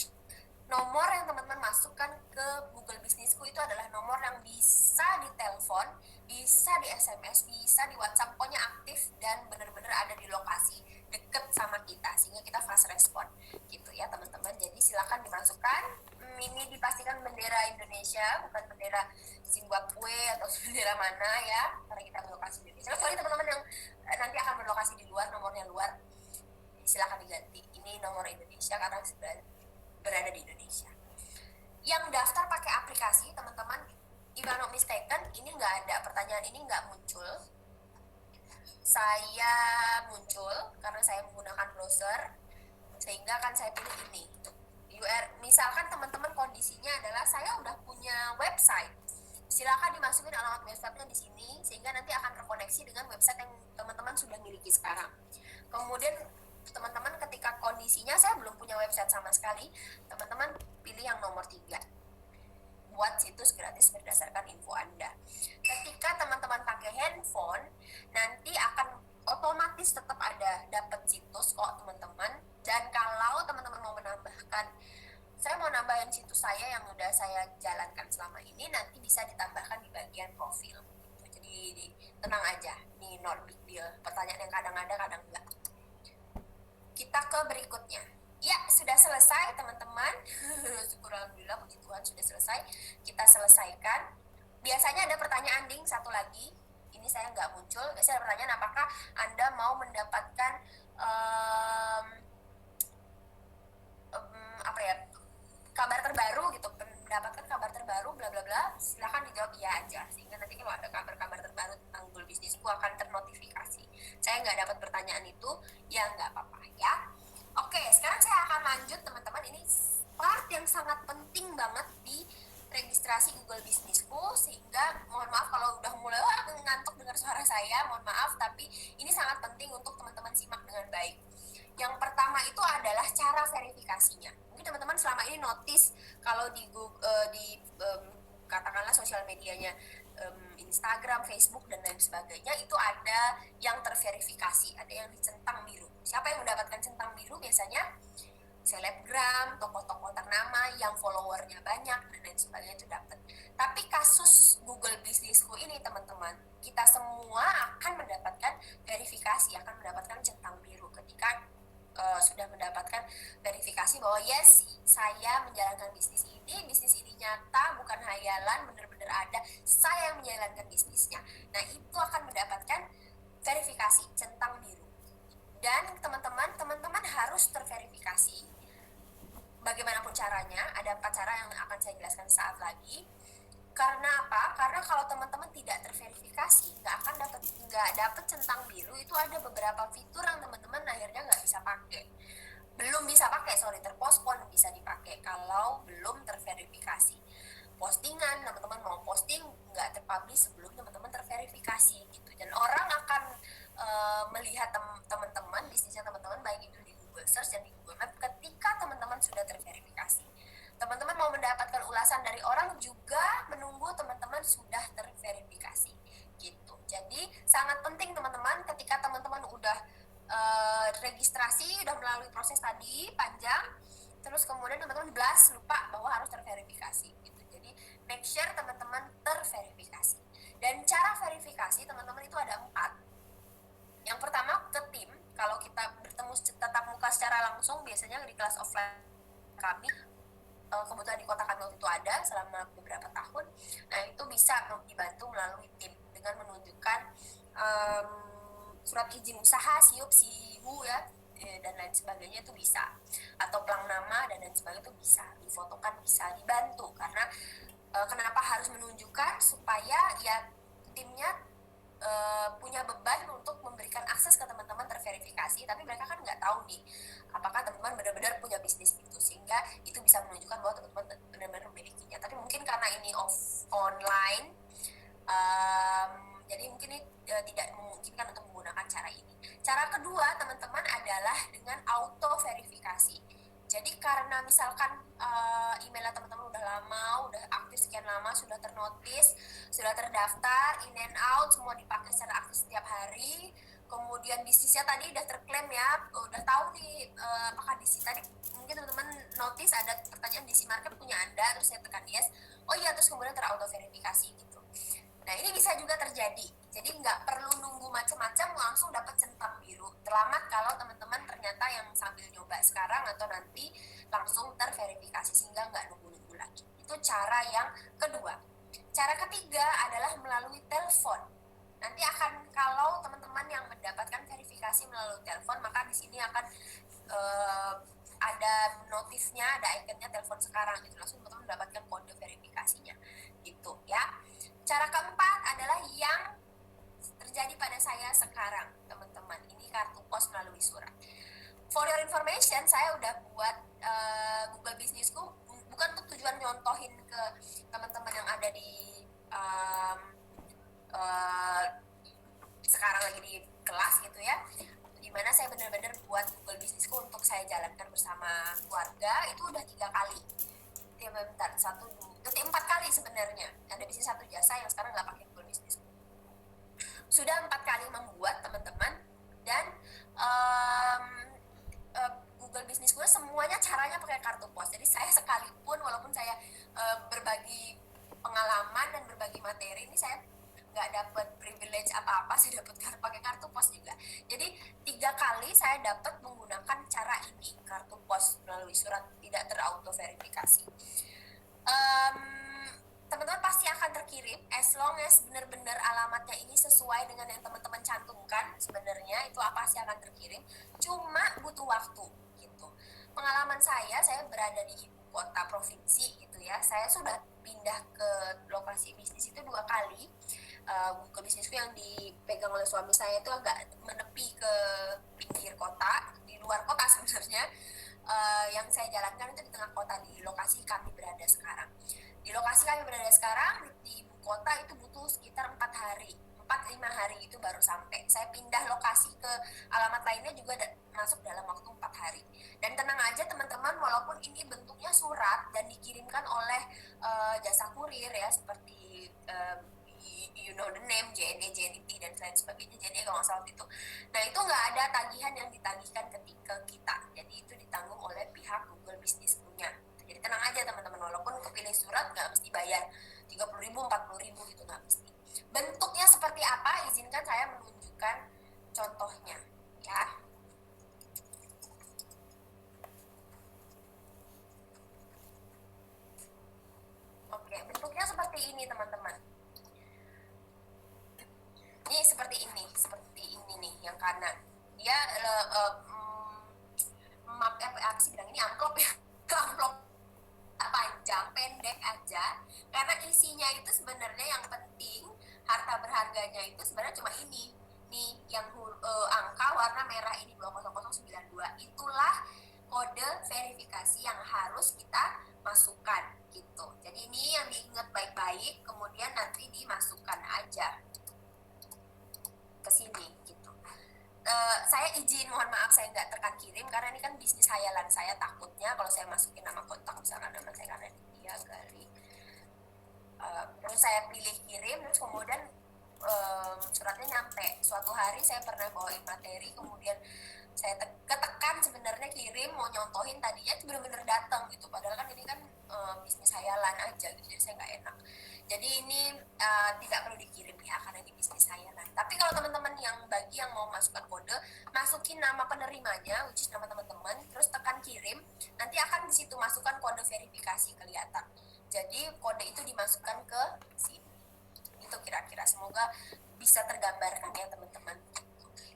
nomor yang teman-teman masukkan ke Google Businessku itu adalah nomor yang bisa ditelepon, bisa di SMS, bisa di WhatsApp, pokoknya aktif dan benar-benar ada di lokasi deket sama kita sehingga kita fast respon gitu ya teman-teman. Jadi silakan dimasukkan. Ini dipastikan bendera Indonesia, bukan bendera Zimbabwe atau bendera mana ya, karena kita berlokasi di Indonesia. Kecuali teman-teman yang nanti akan berlokasi di luar, nomornya luar, silakan diganti. Ini nomor Indonesia karena berada di Indonesia. Yang daftar pakai aplikasi teman-teman, if I'm not mistaken, ini nggak ada, pertanyaan ini nggak muncul. Saya muncul karena saya menggunakan browser, sehingga akan saya pilih ini. Misalkan teman-teman kondisinya adalah saya udah punya website, silakan dimasukin alamat websitenya di sini sehingga nanti akan terkoneksi dengan website yang teman-teman sudah miliki sekarang. Kemudian teman-teman ketika kondisinya saya belum punya website sama sekali, teman-teman pilih yang nomor 3, buat situs gratis berdasarkan info Anda. Ketika teman-teman pakai handphone, nanti akan otomatis tetap ada dapat situs kok teman-teman. Dan kalau teman-teman mau menambahkan, saya mau nambahin situs saya yang udah saya jalankan selama ini, nanti bisa ditambahkan di bagian profil. Jadi tenang aja, ini not big deal. Pertanyaan yang kadang ada, kadang enggak. Kita ke berikutnya. Ya, sudah selesai teman-teman. Syukur alhamdulillah, puji Tuhan sudah selesai. Kita selesaikan. Biasanya ada pertanyaan ding satu lagi. Ini saya nggak muncul. Biasanya ada pertanyaan, apakah Anda mau mendapatkan apa ya, kabar terbaru gitu, mendapatkan kabar terbaru bla bla bla. Silahkan dijawab iya aja, sehingga nanti kalau ada kabar-kabar terbaru tentang Google Bisnisku akan ternotifikasi. Saya nggak dapat pertanyaan itu, ya nggak apa-apa ya. Oke, sekarang saya akan lanjut teman-teman. Ini part yang sangat penting banget di registrasi Google Bisnisku, sehingga mohon maaf kalau udah mulai ngantuk dengar suara saya, mohon maaf, tapi ini sangat penting untuk teman-teman simak dengan baik. Yang pertama itu adalah cara verifikasinya. Mungkin teman-teman selama ini notice kalau di Google, katakanlah sosial medianya Instagram, Facebook, dan lain sebagainya, itu ada yang terverifikasi, ada yang dicentang biru. Siapa yang mendapatkan centang biru? Biasanya selebgram, tokoh-tokoh ternama yang followernya banyak, dan lain sebagainya itu dapat. Tapi kasus Google Bisnisku ini teman-teman, kita semua akan mendapatkan verifikasi, akan mendapatkan centang biru ketika sudah mendapatkan verifikasi bahwa yes, saya menjalankan bisnis ini nyata, bukan hayalan, benar-benar ada, saya yang menjalankan bisnisnya. Nah, itu akan mendapatkan verifikasi centang biru. Dan teman-teman harus terverifikasi. Bagaimanapun caranya, ada 4 cara yang akan saya jelaskan saat lagi. Karena apa? Karena kalau teman-teman tidak terverifikasi, nggak dapat centang biru, itu ada beberapa fitur yang teman-teman akhirnya nggak bisa pakai. Belum bisa pakai, terpospon bisa dipakai kalau belum terverifikasi. Postingan, teman-teman mau posting nggak terpublish sebelum teman-teman terverifikasi gitu. Dan orang akan melihat teman-teman, bisnisnya teman-teman, baik itu di Google Search dan di Google Map, ketika teman-teman sudah terverifikasi. Teman-teman mau mendapatkan ulasan dari orang juga menunggu teman-teman sudah terverifikasi gitu. Jadi sangat penting teman-teman, ketika teman-teman udah registrasi, udah melalui proses tadi panjang, terus kemudian teman-teman blast lupa bahwa harus terverifikasi gitu. Jadi make sure teman-teman terverifikasi. Dan cara verifikasi teman-teman itu ada 4. Yang pertama, ke tim. Kalau kita bertemu tatap muka secara langsung, biasanya di kelas offline kami, kebetulan di kota kami waktu itu ada selama beberapa tahun, nah itu bisa dibantu melalui tim dengan menunjukkan surat izin usaha, SIUP, SIWU ya, dan lain sebagainya, itu bisa, atau plang nama dan lain sebagainya itu bisa difotokan, bisa dibantu. Karena kenapa harus menunjukkan? Supaya ya timnya punya beban untuk memberikan akses ke teman-teman terverifikasi, tapi mereka kan nggak tahu nih apakah teman-teman benar-benar punya bisnis itu, sehingga itu bisa menunjukkan bahwa teman-teman benar-benar memilikinya. Tapi mungkin karena ini online, jadi mungkin ini tidak memungkinkan untuk menggunakan cara ini. Cara kedua teman-teman adalah dengan auto verifikasi. Jadi karena misalkan emailnya teman-teman udah lama, udah aktif sekian lama, sudah ternotis, sudah terdaftar, in and out, semua dipakai secara aktif setiap hari, kemudian bisnisnya tadi udah terklaim ya, udah tahu nih apakah tadi mungkin teman-teman notice ada pertanyaan DC market punya Anda, terus saya tekan yes, oh iya, terus kemudian terauto verifikasi gitu. Nah, ini bisa juga terjadi. Jadi nggak perlu nunggu macam-macam langsung dapat centang biru. Terlambat kalau teman-teman ternyata yang sambil nyoba sekarang atau nanti langsung terverifikasi, sehingga nggak nunggu-nunggu lagi. Itu cara yang kedua. Cara ketiga adalah melalui telepon. Nanti akan, kalau teman-teman yang mendapatkan verifikasi melalui telepon, maka di sini akan ada notifnya, ada ikonnya telepon sekarang gitu, langsung teman-teman mendapatkan kode verifikasinya gitu ya. Cara keempat adalah yang terjadi pada saya sekarang teman-teman, ini kartu pos melalui surat. For your information, saya udah buat Google Bisnisku bukan untuk tujuan nyontohin ke teman-teman yang ada di sekarang lagi di kelas gitu ya, dimana saya benar-benar buat Google Bisnisku untuk saya jalankan bersama keluarga. Itu udah 3 kali, empat kali sebenarnya. Ada bisnis satu jasa yang sekarang nggak pakai Google Bisnisku. Sudah 4 kali membuat teman-teman, dan Google Bisnis gue semuanya caranya pakai kartu pos. Jadi saya sekalipun, walaupun saya berbagi pengalaman dan berbagi materi, ini saya nggak dapat privilege apa-apa, saya dapat pakai kartu pos juga. Jadi 3 kali saya dapat menggunakan cara ini, kartu pos melalui surat, tidak terauto verifikasi. Teman-teman pasti akan terkirim as long as benar-benar alamatnya ini sesuai dengan yang teman-teman cantumkan. Sebenarnya itu pasti akan terkirim, cuma butuh waktu gitu. Pengalaman saya berada di ibu kota provinsi gitu ya, saya sudah pindah ke lokasi bisnis itu 2 kali. Ke bisnisku yang dipegang oleh suami saya itu agak menepi ke pinggir kota, di luar kota sebenarnya. Yang saya jalankan itu di tengah kota, di lokasi kami berada sekarang. Di lokasi kami berada sekarang di ibu kota itu butuh sekitar 4-5 hari itu baru sampai. Saya pindah lokasi ke alamat lainnya juga masuk dalam waktu 4 hari. Dan tenang aja teman-teman, walaupun ini bentuknya surat dan dikirimkan oleh jasa kurir ya, seperti you know the name, JNE, JNIP dan lain sebagainya, JNE kalau nggak salah itu. Nah itu nggak ada tagihan yang ditagihkan ketika kita, jadi itu ditanggung oleh pihak Google Business punya. Jadi tenang aja teman-teman, walaupun kepilih surat nggak mesti bayar 30.000, 40.000 gitu, nggak mesti. Bentuknya seperti apa, izinkan saya menunjukkan contohnya ya. Oke, bentuknya seperti ini teman-teman. Ini seperti ini nih yang kanan. Dia apa sih bilang, ini amplop ya, amplop panjang pendek aja, karena isinya itu sebenarnya yang penting, harta berharganya itu sebenarnya cuma ini nih, yang angka warna merah ini 20092, itulah kode verifikasi yang harus kita masukkan gitu. Jadi ini yang diingat baik-baik, kemudian nanti dimasukkan aja ke sini gitu. Saya izin, mohon maaf saya nggak tekan kirim karena ini kan bisnis hayalan saya, takutnya kalau saya masukin nama kontak, misalkan nama saya karena dia Gali, terus saya pilih kirim, terus kemudian suratnya nyampe. Suatu hari saya pernah bawain materi, kemudian saya ketekan sebenarnya kirim, mau nyontohin, tadinya itu benar-benar datang gitu, padahal kan ini kan bisnis hayalan aja gitu, jadi saya nggak enak. Jadi ini tidak perlu dikirim ya karena ini bisnis hayalan. Tapi kalau teman-teman bagi yang mau masukkan kode, masukin nama penerimanya, which is nama teman-teman, terus tekan kirim, nanti akan di situ masukkan kode verifikasi kelihatan. Jadi kode itu dimasukkan ke sini. Itu kira-kira, semoga bisa tergambarkan ya teman-teman.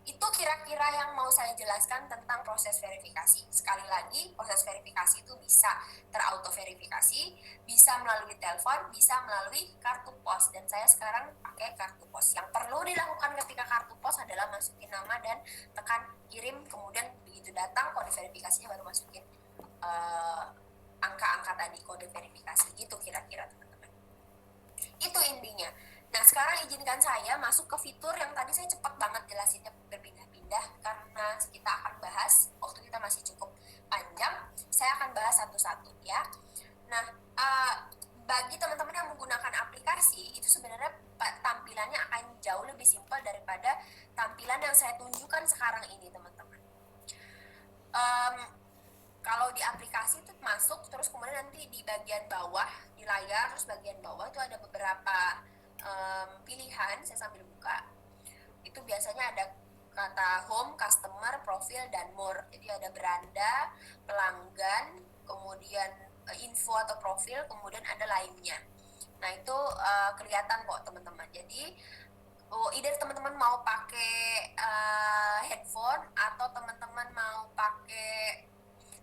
Itu kira-kira yang mau saya jelaskan tentang proses verifikasi. Sekali lagi, proses verifikasi itu bisa terauto verifikasi, bisa melalui telepon, bisa melalui kartu pos. Dan saya sekarang pakai kartu pos. Yang perlu dilakukan ketika kartu pos adalah masukin nama dan tekan kirim, kemudian begitu datang kode verifikasinya baru masukin angka-angka tadi, kode verifikasi. Itu kira-kira teman-teman. Itu intinya. Nah sekarang izinkan saya masuk ke fitur yang tadi saya cepat banget jelasinnya berpindah-pindah karena kita akan bahas, waktu kita masih cukup panjang, saya akan bahas satu-satu ya. Nah bagi teman-teman yang menggunakan aplikasi itu sebenarnya tampilannya akan jauh lebih simpel daripada tampilan yang saya tunjukkan sekarang ini teman-teman. Kalau di aplikasi itu masuk, terus kemudian nanti di bagian bawah, di layar, terus bagian bawah itu ada beberapa pilihan, saya sambil buka. Itu biasanya ada kata home, customer, profil, dan more. Jadi ada beranda, pelanggan, kemudian info atau profil, kemudian ada lainnya. Nah itu kelihatan kok teman-teman. Jadi either teman-teman mau pakai headphone atau teman-teman mau pakai,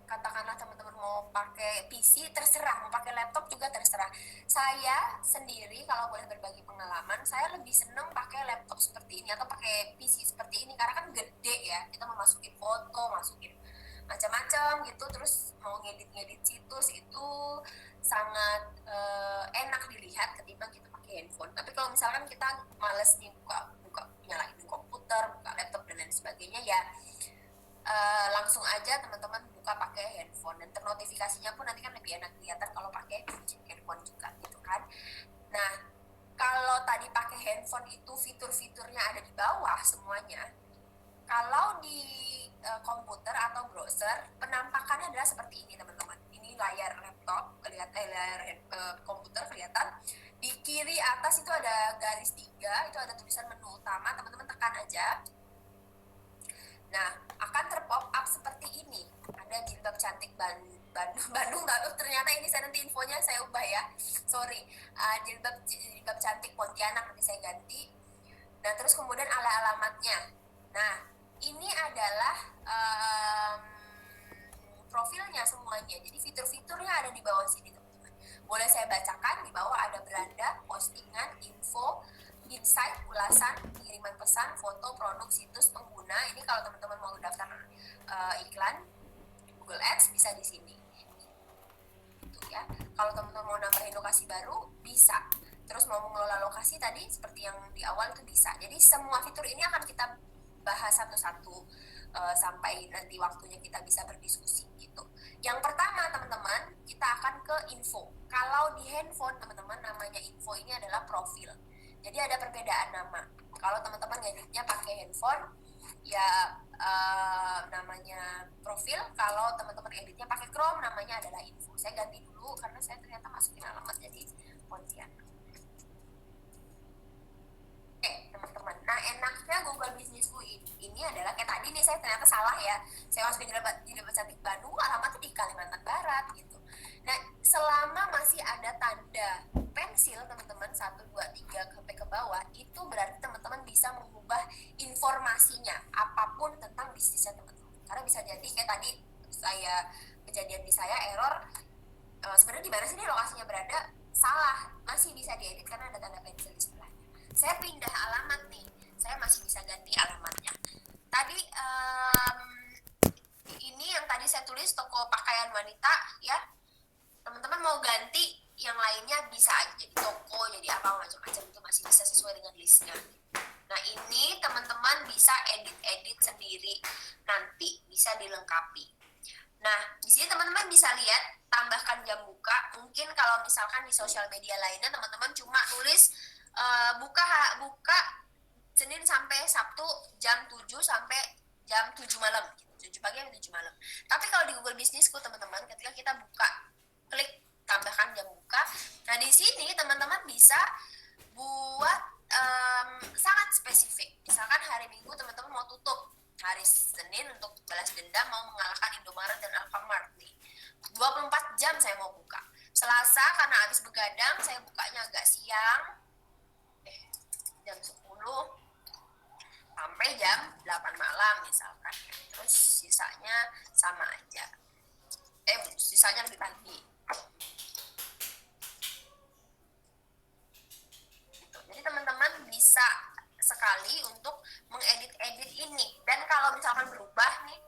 katakanlah teman-teman mau pakai PC, terserah, mau pakai laptop juga terserah. Saya sendiri kalau boleh berbagi pengalaman, saya lebih seneng pakai laptop seperti ini atau pakai PC seperti ini karena kan gede ya, kita mau masukin foto, masukin macam-macam gitu, terus mau ngedit situs itu sangat enak dilihat ketimbang kita pakai handphone. Tapi kalau misalkan kita males nih buka nyalain komputer, buka laptop dan lain sebagainya ya, langsung aja teman-teman buka pakai handphone, dan ternotifikasinya pun nanti kan lebih enak kelihatan kalau pakai handphone juga gitu kan. Nah kalau tadi pakai handphone itu fitur-fiturnya ada di bawah semuanya. Kalau di komputer atau browser penampakannya adalah seperti ini teman-teman. Ini layar laptop kelihatan, layar komputer kelihatan. Di kiri atas itu ada garis 3, itu ada tulisan menu utama, teman-teman tekan aja. Nah, akan terpop up seperti ini. Ada ada jilbab cantik Bandung nggak, ternyata ini saya nanti infonya saya ubah ya, sorry. Jilbab cantik Pontianak nanti saya ganti. Nah terus kemudian alamatnya. Nah ini adalah profilnya semuanya, jadi fitur-fiturnya ada di bawah sini teman-teman. Boleh saya bacakan. Di bawah ada beranda, postingan, info, insight, ulasan, pengiriman pesan, foto, produk, situs, pengguna. Ini kalau teman-teman mau daftar iklan Google Ads bisa di sini. Gitu ya. Kalau teman-teman mau nambahin lokasi baru bisa. Terus mau mengelola lokasi tadi seperti yang di awal itu bisa. Jadi semua fitur ini akan kita bahas satu-satu sampai nanti waktunya kita bisa berdiskusi gitu. Yang pertama teman-teman, kita akan ke info. Kalau di handphone teman-teman namanya info ini adalah profil. Jadi ada perbedaan nama. Kalau teman-teman ngeditnya pakai handphone ya namanya profil. Kalau teman-teman editnya pakai Chrome namanya adalah info. Saya ganti dulu karena saya ternyata masukin alamat jadi Pontianak. Oke teman-teman, nah enaknya Google Businessku ini adalah kayak tadi nih saya ternyata salah ya, saya masukin jilbab cantik Bandung, alamatnya di Kalimantan Barat gitu. Nah selama masih ada tanda pensil teman-teman 1, 2, 3 sampai ke bawah, itu berarti teman-teman bisa mengubah informasinya apapun tentang bisnisnya teman-teman. Karena bisa jadi kayak tadi kejadian di saya error, sebenarnya di mana sih nih lokasinya berada, salah, masih bisa diedit karena ada tanda pensil di sebelahnya. Saya pindah alamat nih, saya masih bisa ganti alamatnya. Tadi ini yang tadi saya tulis toko pakaian wanita ya, teman-teman mau ganti yang lainnya bisa aja, jadi toko, jadi apa macam-macam itu masih bisa sesuai dengan listnya. Nah ini teman-teman bisa edit sendiri, nanti bisa dilengkapi. Nah di sini teman-teman bisa lihat tambahkan jam buka. Mungkin kalau misalkan di sosial media lainnya teman-teman cuma nulis buka Senin sampai Sabtu jam 7 sampai jam 7 malam, 7 pagi sampai 7 malam. Tapi kalau di Google Businessku teman-teman, ketika kita buka, klik tambahkan jam buka. Nah di sini teman-teman bisa buat sangat spesifik. Misalkan hari Minggu teman-teman mau tutup, hari Senin untuk balas dendam mau mengalahkan Indomaret dan Alfamart nih. 24 jam saya mau buka. Selasa karena habis begadang saya bukanya agak siang, jam 10 sampai jam 8 malam misalkan. Terus sisanya sama aja. Sisanya lebih pagi. Gitu. Jadi teman-teman bisa sekali untuk mengedit-edit ini. Dan kalau misalkan berubah nih,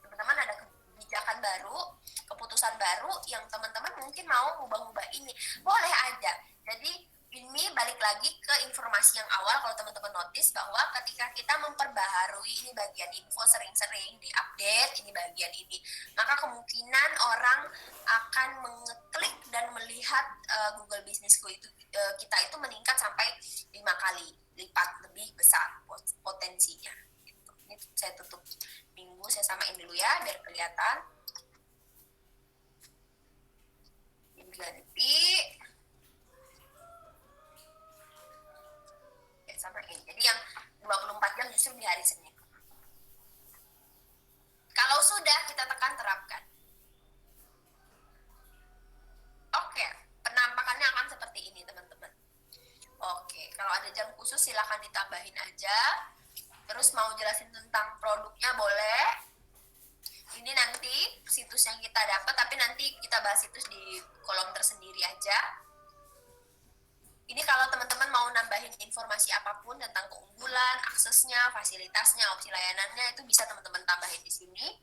teman-teman ada kebijakan baru, keputusan baru yang teman-teman mungkin mau ubah-ubah ini, boleh aja. Jadi ini balik lagi ke informasi yang awal, kalau teman-teman notice bahwa ketika kita memperbaharui ini bagian info sering-sering diupdate ini bagian ini, maka kemungkinan orang akan mengeklik dan melihat Google Businessku itu kita itu meningkat sampai 5 kali lipat lebih besar potensinya gitu. Ini saya tutup Minggu, saya samain dulu ya biar kelihatan. Ini ganti samain. Jadi yang 24 jam justru di hari Senin. Kalau sudah, kita tekan terapkan. Oke, penampakannya akan seperti ini teman-teman. Oke, kalau ada jam khusus silahkan ditambahin aja. Terus mau jelasin tentang produknya boleh. Ini nanti situs yang kita dapat, tapi nanti kita bahas situs di kolom tersendiri aja. Ini kalau teman-teman mau nambahin informasi apapun tentang keunggulan, aksesnya, fasilitasnya, opsi layanannya, itu bisa teman-teman tambahin di sini.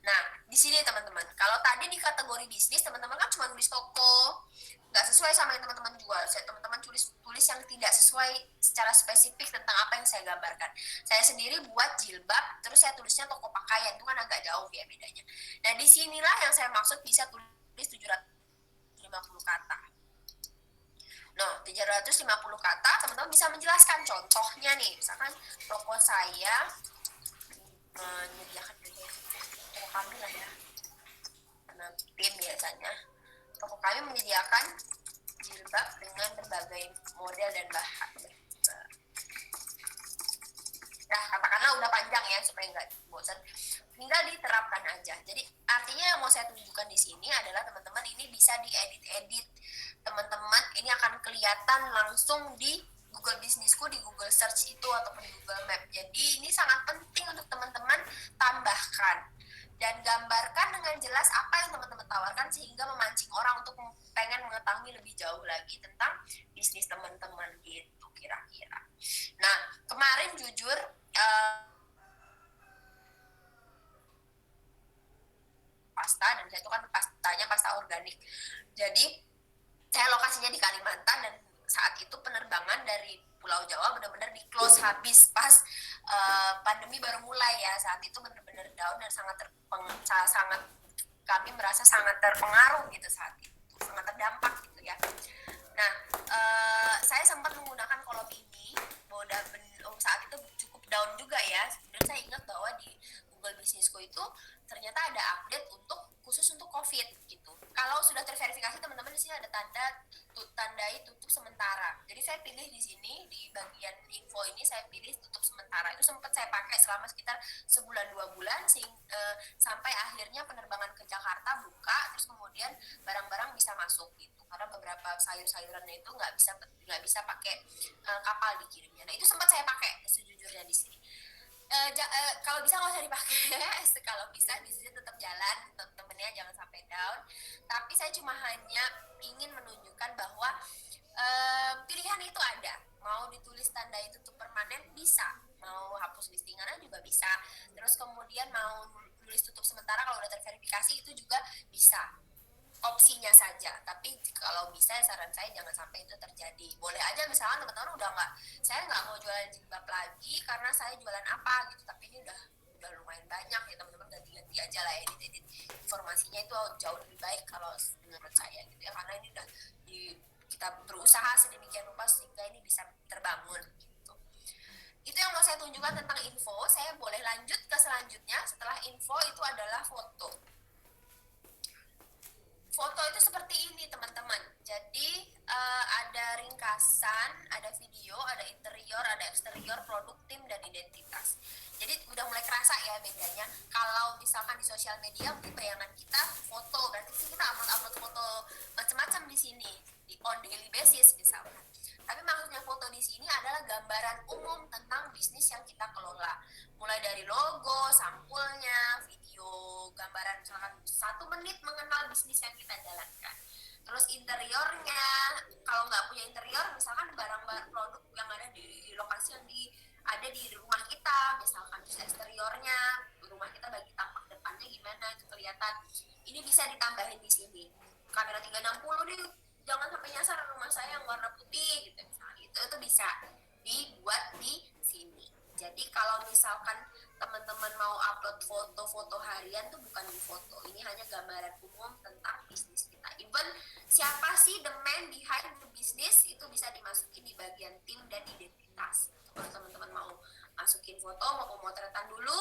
Nah, di sini teman-teman, kalau tadi di kategori bisnis, teman-teman kan cuma nulis toko, nggak sesuai sama yang teman-teman jual. Teman-teman tulis yang tidak sesuai secara spesifik tentang apa yang saya gambarkan. Saya sendiri buat jilbab, terus saya tulisnya toko pakaian, itu kan agak jauh ya bedanya. Nah, disinilah yang saya maksud bisa tulis 750 kata. Nah, 750 kata, teman-teman bisa menjelaskan contohnya nih. Misalkan toko saya menyediakan toko kami lah ya. Karena tim biasanya. Toko kami menyediakan jilbab dengan berbagai model dan bahan. Nah, katakanlah udah panjang ya supaya nggak bosan. tinggal diterapkan aja. Jadi artinya yang mau saya tunjukkan di sini adalah teman-teman ini bisa diedit-edit. Teman-teman ini akan kelihatan langsung di Google Bisnisku, di Google Search itu ataupun di Google Map. Jadi ini sangat penting untuk teman-teman tambahkan dan gambarkan dengan jelas apa yang teman-teman tawarkan sehingga memancing orang untuk pengen mengetahui lebih jauh lagi tentang bisnis teman-teman gitu kira-kira. Nah, kemarin jujur pasta, dan saya itu kan pastanya pasta organik. Jadi saya lokasinya di Kalimantan dan saat itu penerbangan dari Pulau Jawa benar-benar di close habis pas pandemi baru mulai ya. Saat itu benar-benar down dan sangat kami merasa sangat terpengaruh gitu saat itu, sangat terdampak gitu ya. Nah, saya sempat menggunakan kolom ini saat itu cukup down juga ya. Dan saya ingat bahwa di Google Bisnisku itu ternyata ada update khusus untuk COVID gitu. Kalau sudah terverifikasi teman-teman di sini ada tandai tutup sementara. Jadi saya pilih di sini di bagian info ini saya pilih tutup sementara. Itu sempat saya pakai selama sekitar sebulan 2 bulan sampai akhirnya penerbangan ke Jakarta buka, terus kemudian barang-barang bisa masuk gitu. Karena beberapa sayur-sayurannya itu nggak bisa pakai kapal dikirimnya. Nah itu sempat saya pakai sejujurnya di sini. Kalau bisa nggak usah dipakai. Kalau bisa bisnisnya tetap jalan, temen-temennya jangan sampai down. Tapi saya cuma hanya ingin menunjukkan bahwa pilihan itu ada. Mau ditulis tanda itu tuh permanen bisa, mau hapus listingannya juga bisa. Terus kemudian mau tulis tutup sementara kalau udah terverifikasi itu juga bisa. Opsinya saja, tapi kalau bisa saran saya jangan sampai itu terjadi. Boleh aja misalnya teman-teman saya nggak mau jualan jilbab lagi karena saya jualan apa gitu, tapi ini udah lumayan banyak ya teman-teman, ganti-ganti aja lah edit informasinya itu jauh lebih baik kalau menurut saya gitu ya, karena ini udah kita berusaha sedemikian rupa sehingga ini bisa terbangun gitu. Itu yang mau saya tunjukkan tentang info. Saya boleh lanjut ke selanjutnya. Setelah info itu adalah foto. Foto itu seperti ini teman-teman. Jadi ada ringkasan, ada video, ada interior, ada eksterior, produk, tim, dan identitas. Jadi udah mulai kerasa ya bedanya. Kalau misalkan di sosial media mungkin bayangan kita foto, berarti kita upload foto macam-macam di sini on daily basis misalkan. Tapi maksudnya foto di sini adalah gambaran umum tentang bisnis yang kita kelola. Mulai dari logo, sampulnya, video, gambaran misalkan 1 menit mengenal bisnis yang kita jalankan. Terus interiornya, kalau nggak punya interior, misalkan barang-barang produk yang ada di lokasi yang ada di rumah kita, misalkan terus eksteriornya, rumah kita bagi tampak depannya gimana itu kelihatan. Ini bisa ditambahin di sini. Kamera 360 nih, jangan sampai nyasar rumah saya yang warna putih gitu misalnya. Itu bisa dibuat di sini. Jadi kalau misalkan teman-teman mau upload foto-foto harian tuh bukan di foto. Ini hanya gambaran umum tentang bisnis kita. Even siapa sih the man behind the business itu bisa dimasukin di bagian tim dan identitas. Kalau teman-teman mau masukin foto, mau pemotretan dulu,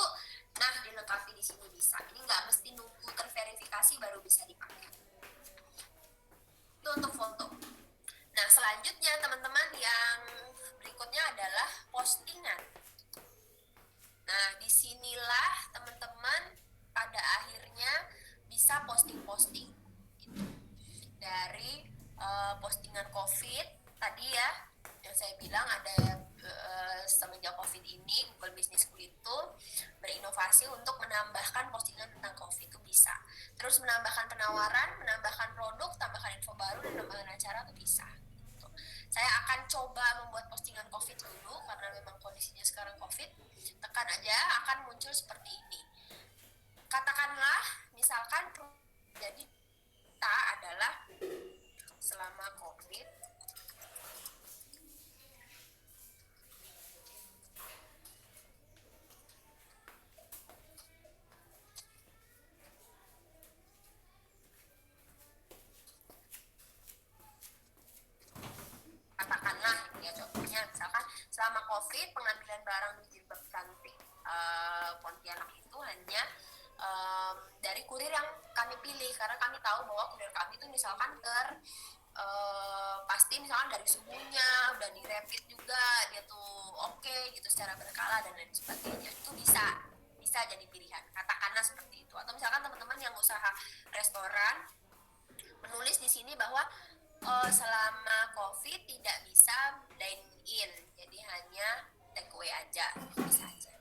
nah dilengkapi di sini bisa. Ini nggak mesti nunggu terverifikasi baru bisa dipakai. Itu untuk foto. Nah selanjutnya teman-teman yang berikutnya adalah postingan. Nah disinilah teman-teman pada akhirnya bisa posting-posting gitu. Dari postingan COVID tadi ya yang saya bilang ada semenjak COVID ini Google Bisnisku itu berinovasi untuk menambahkan postingan tentang COVID itu bisa. Terus menambahkan penawaran, menambahkan produk, tambahkan info baru dan menambahkan acara itu bisa. Gitu. Saya akan coba membuat postingan COVID dulu karena memang kondisinya sekarang COVID. Tekan aja akan muncul seperti ini. Katakanlah misalkan jadi kita adalah selama COVID selama COVID pengambilan barang di Jilbab Cantik Pontianak itu hanya dari kurir yang kami pilih karena kami tahu bahwa kurir kami itu misalkan pasti misalkan dari suhunya udah di rapid juga dia tuh oke gitu secara berkala dan lain sebagainya itu bisa bisa jadi pilihan, katakanlah seperti itu. Atau misalkan teman-teman yang usaha restoran menulis di sini bahwa selama COVID tidak bisa dine in, jadi hanya take away aja, bisa aja.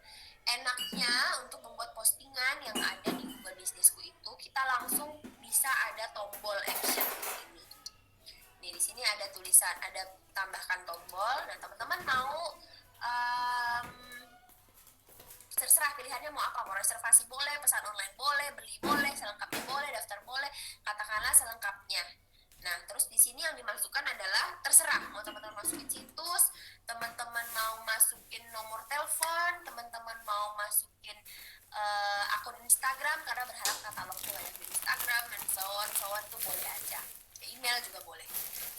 Enaknya untuk membuat postingan yang ada di Google Businessku itu kita langsung bisa ada tombol action ini. Nih di sini ada tulisan, ada tambahkan tombol. Nah teman-teman mau terserah pilihannya mau apa, mau reservasi boleh, pesan online boleh, beli boleh, selengkapnya boleh, daftar boleh, katakanlah selengkapnya. Nah, terus di sini yang dimasukkan adalah terserah mau teman-teman masukin situs, teman-teman mau masukin nomor telepon, teman-teman mau masukin akun Instagram karena berharap katalognya banyak di Instagram dan so on tuh boleh aja. Email juga boleh.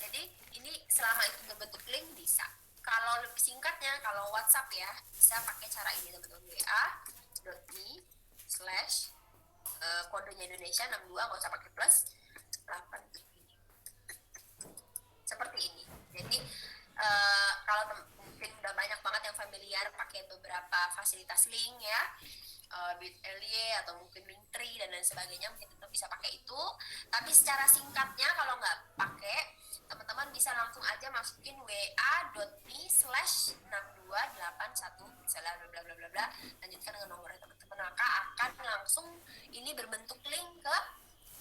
Jadi ini selama itu berbentuk link bisa. Kalau lebih singkatnya, kalau WhatsApp ya, bisa pakai cara ini teman-teman, wa.me/ kodenya Indonesia 62, nggak usah pakai plus 8 ini. Seperti ini. Jadi kalau mungkin udah banyak banget yang familiar pakai beberapa fasilitas link ya, Bit.ly atau mungkin Linktree dan lain sebagainya, mungkin tetap bisa pakai itu. Tapi secara singkatnya kalau nggak pakai, teman-teman bisa langsung aja masukin wa.me/6281 misalnya bla bla bla bla, lanjutkan dengan nomornya teman-teman, maka akan langsung ini berbentuk link ke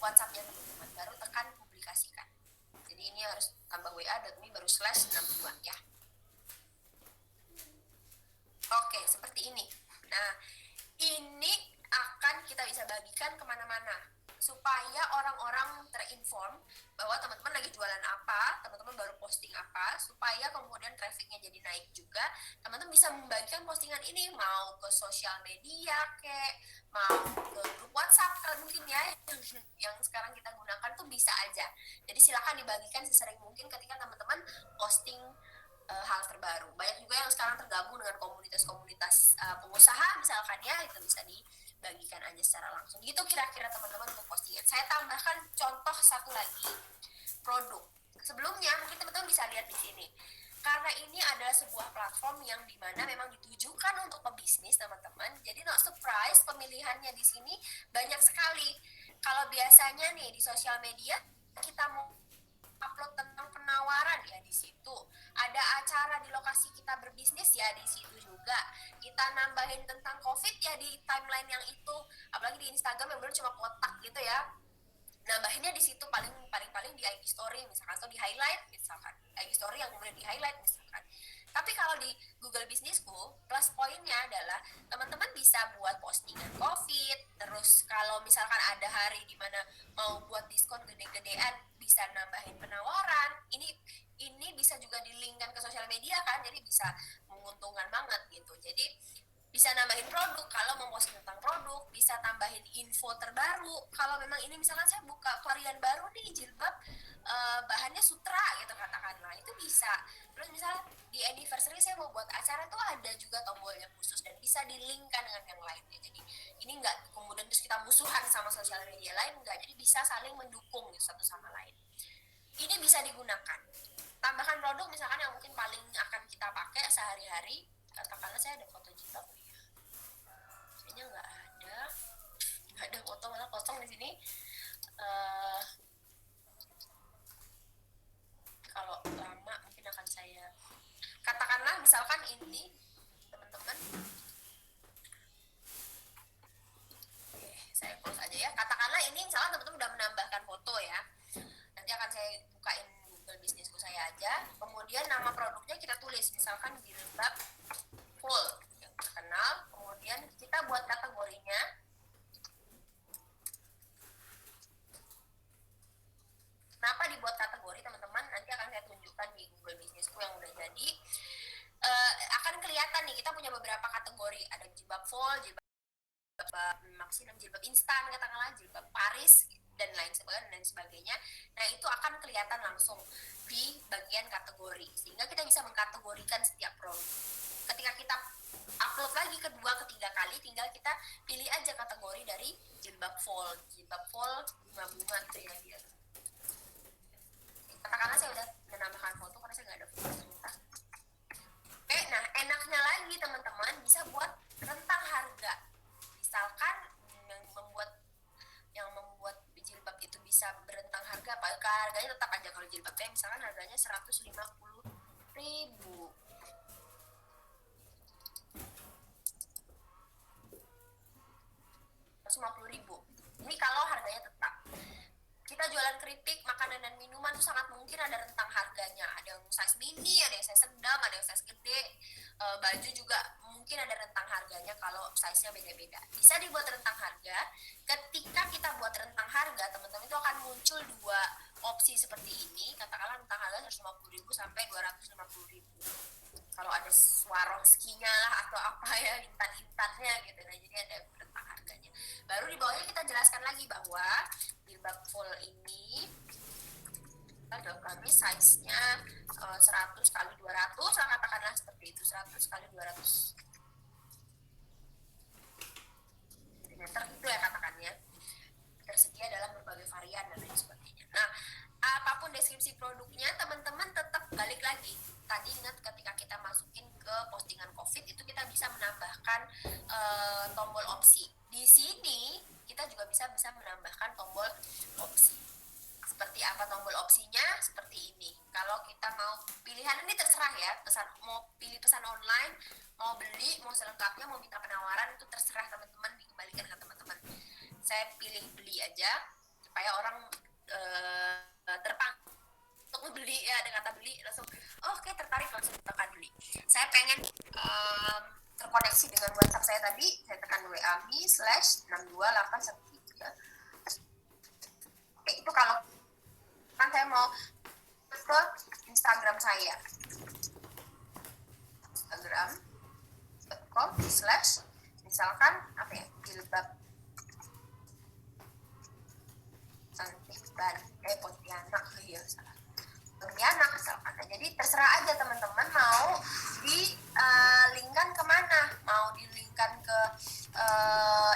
WhatsApp-nya teman-teman, baru tekan publikasikan. Jadi ini harus tambah wa.me baru /62 ya. Oke, seperti ini. Nah, ini akan kita bisa bagikan kemana-mana supaya orang-orang terinform bahwa teman-teman lagi jualan apa, teman-teman baru posting apa, supaya kemudian trafficnya jadi naik juga. Teman-teman bisa membagikan postingan ini mau ke sosial media kek, mau ke grup WhatsApp kalau mungkin ya yang sekarang kita gunakan tuh bisa aja. Jadi silakan dibagikan sesering mungkin ketika teman-teman posting hal terbaru. Banyak juga yang sekarang tergabung dengan komunitas-komunitas pengusaha misalkan ya, itu bisa dibagikan aja secara langsung. Gitu kira-kira teman-teman untuk postingan. Saya tambahkan contoh satu lagi, produk. Sebelumnya mungkin teman-teman bisa lihat di sini. Karena ini adalah sebuah platform yang dimana memang ditujukan untuk pebisnis teman-teman. Jadi no surprise, pemilihannya di sini banyak sekali. Kalau biasanya nih di sosial media kita mau upload tentang penawaran ya, di situ ada acara di lokasi kita berbisnis ya, di situ juga kita nambahin tentang COVID ya di timeline yang itu, apalagi di Instagram yang benar cuma kotak gitu ya, nambahinnya di situ paling di IG story misalkan, atau di highlight misalkan, IG story yang kemudian di highlight misalkan. Tapi kalau di Google Businessku, plus poinnya adalah teman-teman bisa buat postingan COVID, terus kalau misalkan ada hari di mana mau buat diskon gede-gedean, bisa nambahin penawaran. Ini bisa juga di-linkkan ke sosial media kan, jadi bisa menguntungkan banget gitu. Jadi bisa nambahin produk kalau mau posting tentang produk, bisa tambahin info terbaru. Kalau memang ini misalkan saya buka varian baru nih, jilbab bahannya sutra gitu katakanlah, itu bisa. Terus misalnya di anniversary saya mau buat acara tuh ada juga tombolnya khusus dan bisa di-linkkan dengan yang lainnya. Jadi ini nggak kemudian terus kita musuhan sama sosial media lain, nggak. Jadi bisa saling mendukung gitu, satu sama lain. Ini bisa digunakan. Tambahkan produk misalkan yang mungkin paling akan kita pakai sehari-hari. Katakanlah saya ada foto jilbab, kayaknya nggak ada foto, malah kosong di sini. Kalau lama mungkin akan saya katakanlah misalkan ini teman-teman, saya close aja ya. Katakanlah ini misalkan teman-teman udah menambahkan foto ya, nanti akan saya bukain Google Businessku saya aja, kemudian nama produknya kita tulis misalkan jilbab full yang terkenal, kemudian kita buat kategorinya. Kenapa dibuat kategori teman-teman, nanti akan saya tunjukkan di Google Businessku yang udah jadi. Akan kelihatan nih kita punya beberapa kategori, ada jilbab full, jilbab maksimum, jilbab instan katakanlah, jilbab Paris dan lain sebagainya. Nah itu akan kelihatan langsung di bagian kategori, sehingga kita bisa mengkategorikan setiap produk. Ketika kita upload lagi kedua ketiga kali, tinggal kita pilih aja kategori dari jilbab full bunga-bunga gitu ya dia. Katakanlah saya udah menambahkan foto karena saya nggak ada foto. Oke, nah enaknya lagi teman-teman bisa buat rentang harga di 60.000. Ini kalau harganya tetap. Kita jualan keripik, makanan dan minuman tuh sangat mungkin ada rentang harganya. Ada yang size mini, ada yang size sedang, ada yang size gede. Baju juga mungkin ada rentang harganya kalau size-nya beda-beda. Bisa dibuat rentang harga. Ketika kita buat rentang harga, teman-teman itu akan muncul dua opsi seperti ini. Katakanlah rentang harga 150.000 sampai 250.000. Kalau ada Swarovski-nya lah atau apa ya, intan-intannya gitu. Nah, jadi ada rentang harganya. Baru di bawahnya kita jelaskan lagi bahwa jilbab full ini jilbab kami size-nya 100 kali 200 lah, katakanlah seperti itu, 100 kali 200 cm itu ya katakannya, tersedia dalam berbagai varian dan lain sebagainya. Nah, apapun deskripsi produknya, teman-teman tetap balik lagi. Tadi ingat ketika kita masukin ke postingan COVID itu kita bisa menambahkan tombol opsi. Di sini kita juga bisa menambahkan tombol opsi. Seperti apa tombol opsinya? Seperti ini. Kalau kita mau pilihan ini terserah ya, mau pilih pesan online, mau beli, mau selengkapnya, mau minta penawaran, itu terserah teman-teman, dikembalikan ke teman-teman. Saya pilih beli aja supaya orang terpang untuk membeli ya, ada kata beli langsung oke, tertarik, langsung tekan beli. Saya pengen terkoneksi dengan WhatsApp saya tadi, saya tekan WA.me/62813. Oke, itu kalau kan saya mau ke Instagram saya, instagram.com/ misalkan apa ya, jilbab cantik Pontianak ya, salah Pontianak misalkan. Nah, jadi terserah aja teman-teman mau di linkkan kemana, mau di linkkan ke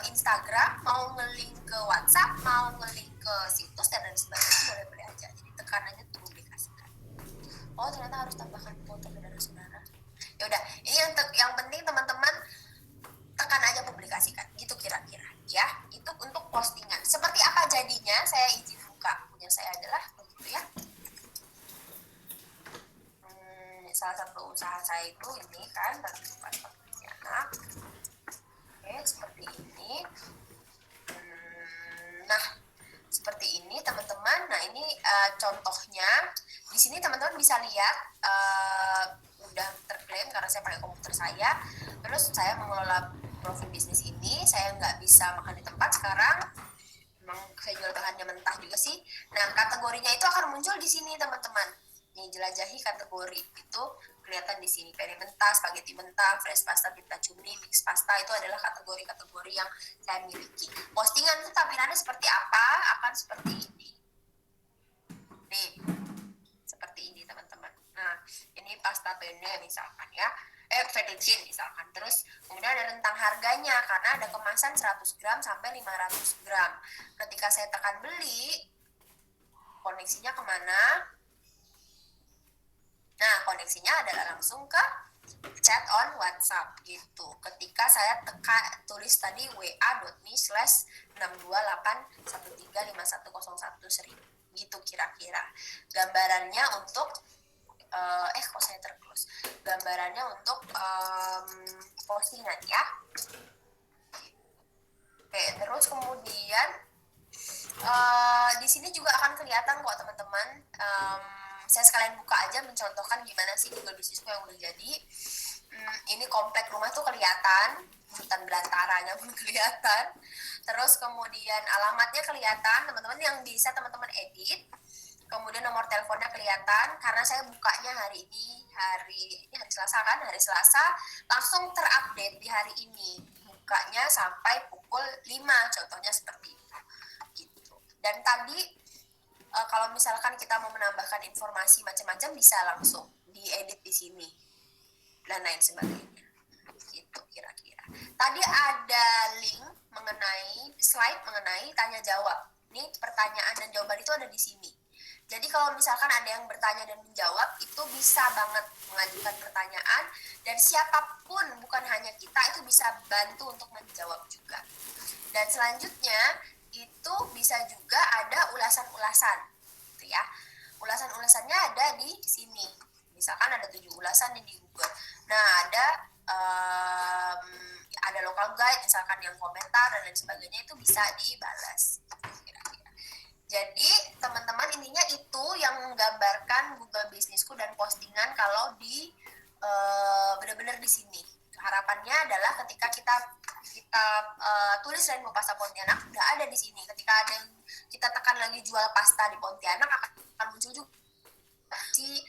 Instagram, mau ngelink ke WhatsApp, mau ngelink ke situs dan lain sebagainya, boleh-boleh aja. Jadi tekan aja tuh publikasikan. Oh, ternyata harus tambahkan foto saudara-saudara. Ya udah, ini yang penting teman-teman tekan aja publikasikan, gitu kira-kira ya. Itu untuk postingan. Seperti apa jadinya, saya izin buka punya saya adalah begitu ya. Salah satu usaha saya itu ini kan, anak. Oke, seperti ini. Nah, seperti ini teman-teman. Nah, ini contohnya. Di sini teman-teman bisa lihat udah terklaim karena saya pakai komputer saya. Terus saya mengelola profil bisnis ini. Saya nggak bisa makan di tempat sekarang. Memang saya jual bahannya mentah juga sih. Nah, kategorinya itu akan muncul di sini teman-teman. Nih, jelajahi kategori itu kelihatan di sini. Peri mentah, spaghetti mentah, fresh pasta, pita cumi, mix pasta, itu adalah kategori-kategori yang saya miliki. Postingan itu tampilannya seperti apa? Akan seperti ini. Nih, seperti ini teman-teman. Nah, ini pasta penne misalkan ya. Fettuccine misalkan. Terus kemudian ada rentang harganya karena ada kemasan 100 gram sampai 500 gram. Ketika saya tekan beli, koneksinya kemana? Nah, koneksinya adalah langsung ke chat on WhatsApp gitu. Ketika saya tulis tadi wa.me/6281351011000 gitu kira-kira. Gambarannya untuk kok saya terclose. Gambarannya untuk postingan ya. Oke, terus kemudian di sini juga akan kelihatan kok teman-teman. Saya sekalian buka aja mencontohkan gimana sih Google Bisnisku yang udah jadi. Ini komplek rumah tuh kelihatan, hutan belantaranya pun kelihatan. Terus kemudian alamatnya kelihatan, teman-teman yang bisa teman-teman edit. Kemudian nomor teleponnya kelihatan, karena saya bukanya hari Selasa kan, hari Selasa langsung terupdate di hari ini. Bukanya sampai pukul 5, contohnya seperti itu. Gitu. Dan tadi kalau misalkan kita mau menambahkan informasi macam-macam bisa langsung diedit di sini dan lain sebagainya. Gitu kira-kira. Tadi ada link slide mengenai tanya jawab. Ini pertanyaan dan jawaban itu ada di sini. Jadi kalau misalkan ada yang bertanya dan menjawab, itu bisa banget mengajukan pertanyaan dan siapapun, bukan hanya kita, itu bisa bantu untuk menjawab juga. Dan selanjutnya itu bisa juga ada ulasan-ulasan gitu ya. Ulasan-ulasannya ada di sini. Misalkan ada 7 ulasan di Google. Nah, ada lokal artikel guide, misalkan yang komentar dan lain sebagainya itu bisa dibalas. Kira-kira. Jadi teman-teman intinya itu yang menggambarkan Google Businessku dan postingan kalau di benar-benar di sini. Harapannya adalah ketika kita tulis Rainbow Pasta Pontianak udah ada di sini. Ketika ada yang kita tekan lagi jual pasta di Pontianak akan muncul juga di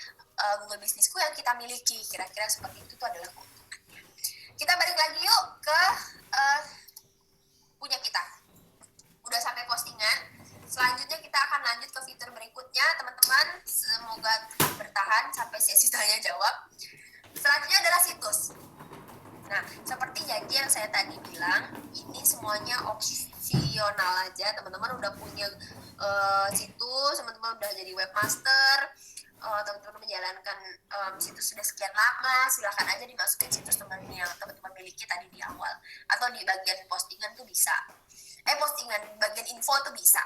Google Businessku yang kita miliki. Kira-kira seperti itu tuh adalah keuntungannya. Kita balik lagi yuk ke punya kita. Udah sampai postingan. Selanjutnya kita akan lanjut ke fitur berikutnya, teman-teman. Semoga bertahan sampai sesi tanya jawab. Selanjutnya adalah situs. Nah, seperti janji yang saya tadi bilang, ini semuanya opsional aja. Teman-teman udah punya situs, teman-teman udah jadi webmaster, teman-teman menjalankan situs sudah sekian lama, silahkan aja dimasukin situs teman-teman yang teman-teman miliki tadi di awal. Atau di bagian postingan tuh bisa. Postingan bagian info tuh bisa.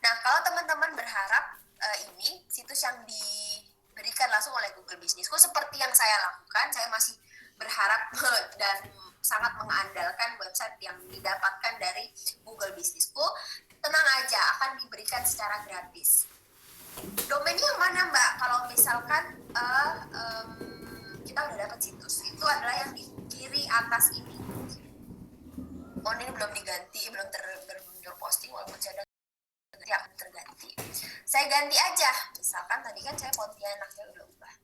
Nah, kalau teman-teman berharap ini situs yang diberikan langsung oleh Google Businessku seperti yang saya lakukan, saya masih berharap dan sangat mengandalkan website yang didapatkan dari Google Businessku, tenang aja akan diberikan secara gratis. Domainnya yang mana Mbak? Kalau misalkan kita udah dapat situs, itu adalah yang di kiri atas ini. Oh, ini belum diganti, belum posting walaupun saya udah terganti. Saya ganti aja. Misalkan tadi kan saya Pontianak, saya udah ubah.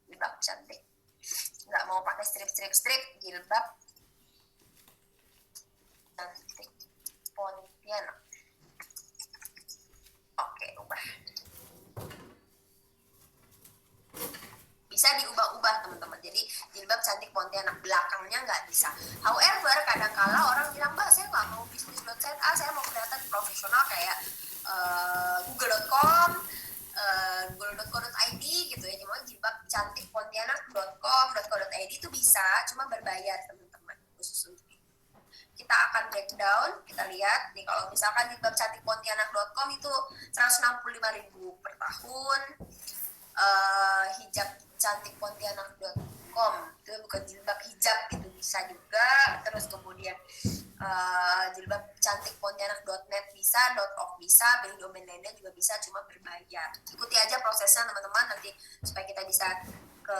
Jilbab cantik. Nggak mau pakai strip, jilbab cantik Pontianak. Oke, ubah. Bisa diubah-ubah teman-teman. Jadi jilbab cantik Pontianak, belakangnya nggak bisa. However, kadang-kala orang bilang, Mbak, saya nggak mau bisnis.za, saya mau kelihatan profesional kayak google.com, google.co.id gitu ya. Cuma jilbab cantik pontianak.com.co.id itu bisa, cuma berbayar teman-teman, khusus untuk itu. Kita akan breakdown, kita lihat nih, kalau misalkan jilbab cantik pontianak.com itu 165.000 per tahun. Hijab cantik pontianak.com itu bukan jilbab, hijab itu bisa juga. Terus kemudian jilbab cantik pontianak.net bisa, .org bisa, beli domain lainnya juga bisa, cuma berbayar. Ikuti aja prosesnya teman-teman nanti supaya kita bisa ke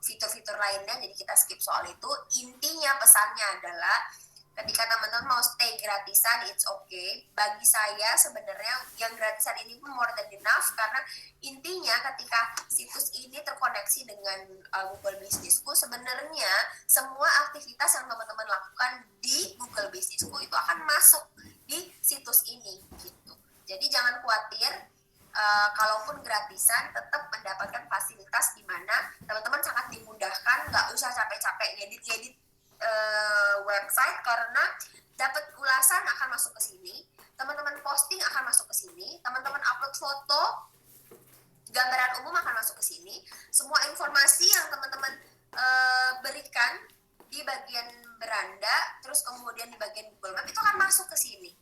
fitur-fitur lainnya, jadi kita skip soal itu. Intinya pesannya adalah ketika teman-teman mau stay gratisan, it's okay. Bagi saya sebenarnya yang gratisan ini pun more than enough, karena intinya ketika situs ini terkoneksi dengan Google Businessku, sebenarnya semua aktivitas yang teman-teman lakukan di Google Businessku itu akan masuk di situs ini gitu. Jadi jangan khawatir, kalaupun gratisan tetap mendapatkan fasilitas di mana teman-teman sangat dimudahkan, nggak usah capek-capek ngedit website, karena dapat ulasan akan masuk ke sini, teman-teman posting akan masuk ke sini, teman-teman upload foto, gambaran umum akan masuk ke sini, semua informasi yang teman-teman berikan di bagian beranda, terus kemudian di bagian Google Map itu akan masuk ke sini.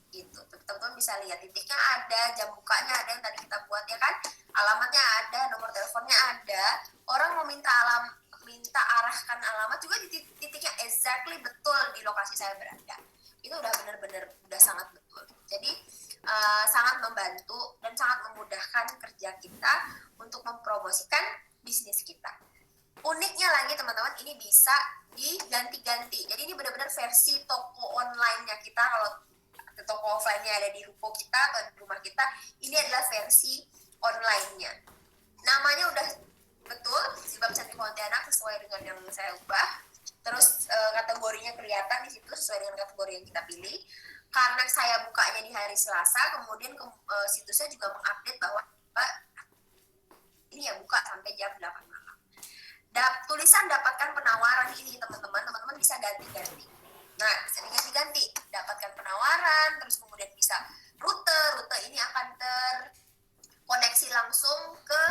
Gitu, teman-teman bisa lihat titiknya ada, jam bukanya ada yang tadi kita buat ya kan, alamatnya ada, nomor teleponnya ada, orang mau minta arahkan alamat juga di titiknya exactly betul di lokasi saya berada. Itu udah benar-benar udah sangat betul. Jadi sangat membantu dan sangat memudahkan kerja kita untuk mempromosikan bisnis kita. Uniknya lagi teman-teman, ini bisa diganti-ganti. Jadi ini benar-benar versi toko online-nya kita. Kalau toko offline-nya ada di ruko kita atau di rumah kita, ini adalah versi online-nya. Namanya udah betul, jilbab cantik Pontianak sesuai dengan yang saya ubah. Terus kategorinya kelihatan di situ sesuai dengan kategori yang kita pilih. Karena saya bukanya di hari Selasa, kemudian situsnya juga mengupdate bahwa ini ya buka sampai jam 8 malam. Tulisan dapatkan penawaran ini teman-teman bisa ganti-ganti. Nah, bisa diganti-ganti, dapatkan penawaran, terus kemudian bisa rute ini akan terkoneksi langsung ke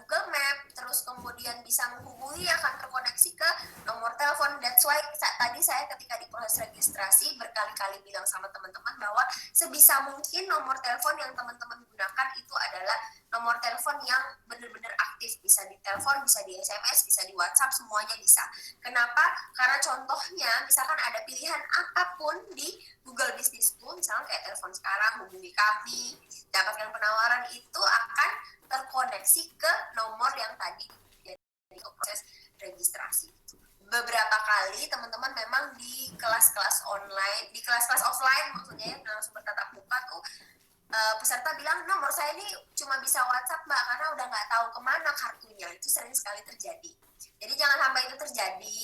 Google Map, terus kemudian bisa menghubungi, akan terkoneksi ke nomor telepon. That's why tadi tadi saya ketika di proses registrasi berkali-kali bilang sama teman-teman bahwa sebisa mungkin nomor telepon yang teman-teman gunakan itu adalah nomor telepon yang benar-benar aktif, bisa di telepon, bisa di SMS, bisa di WhatsApp, semuanya bisa. Kenapa? Karena contohnya misalkan ada pilihan apapun di Google Businessku, misalnya kayak telepon sekarang, hubungi kami, dapatkan penawaran, itu akan terkoneksi ke nomor yang tadi jadi proses registrasi. Beberapa kali teman-teman memang di kelas-kelas online, di kelas-kelas offline maksudnya yang langsung bertatap muka tuh peserta bilang nomor saya ini cuma bisa WhatsApp Mbak karena udah nggak tahu kemana kartunya. Itu sering sekali terjadi. Jadi jangan sampai itu terjadi.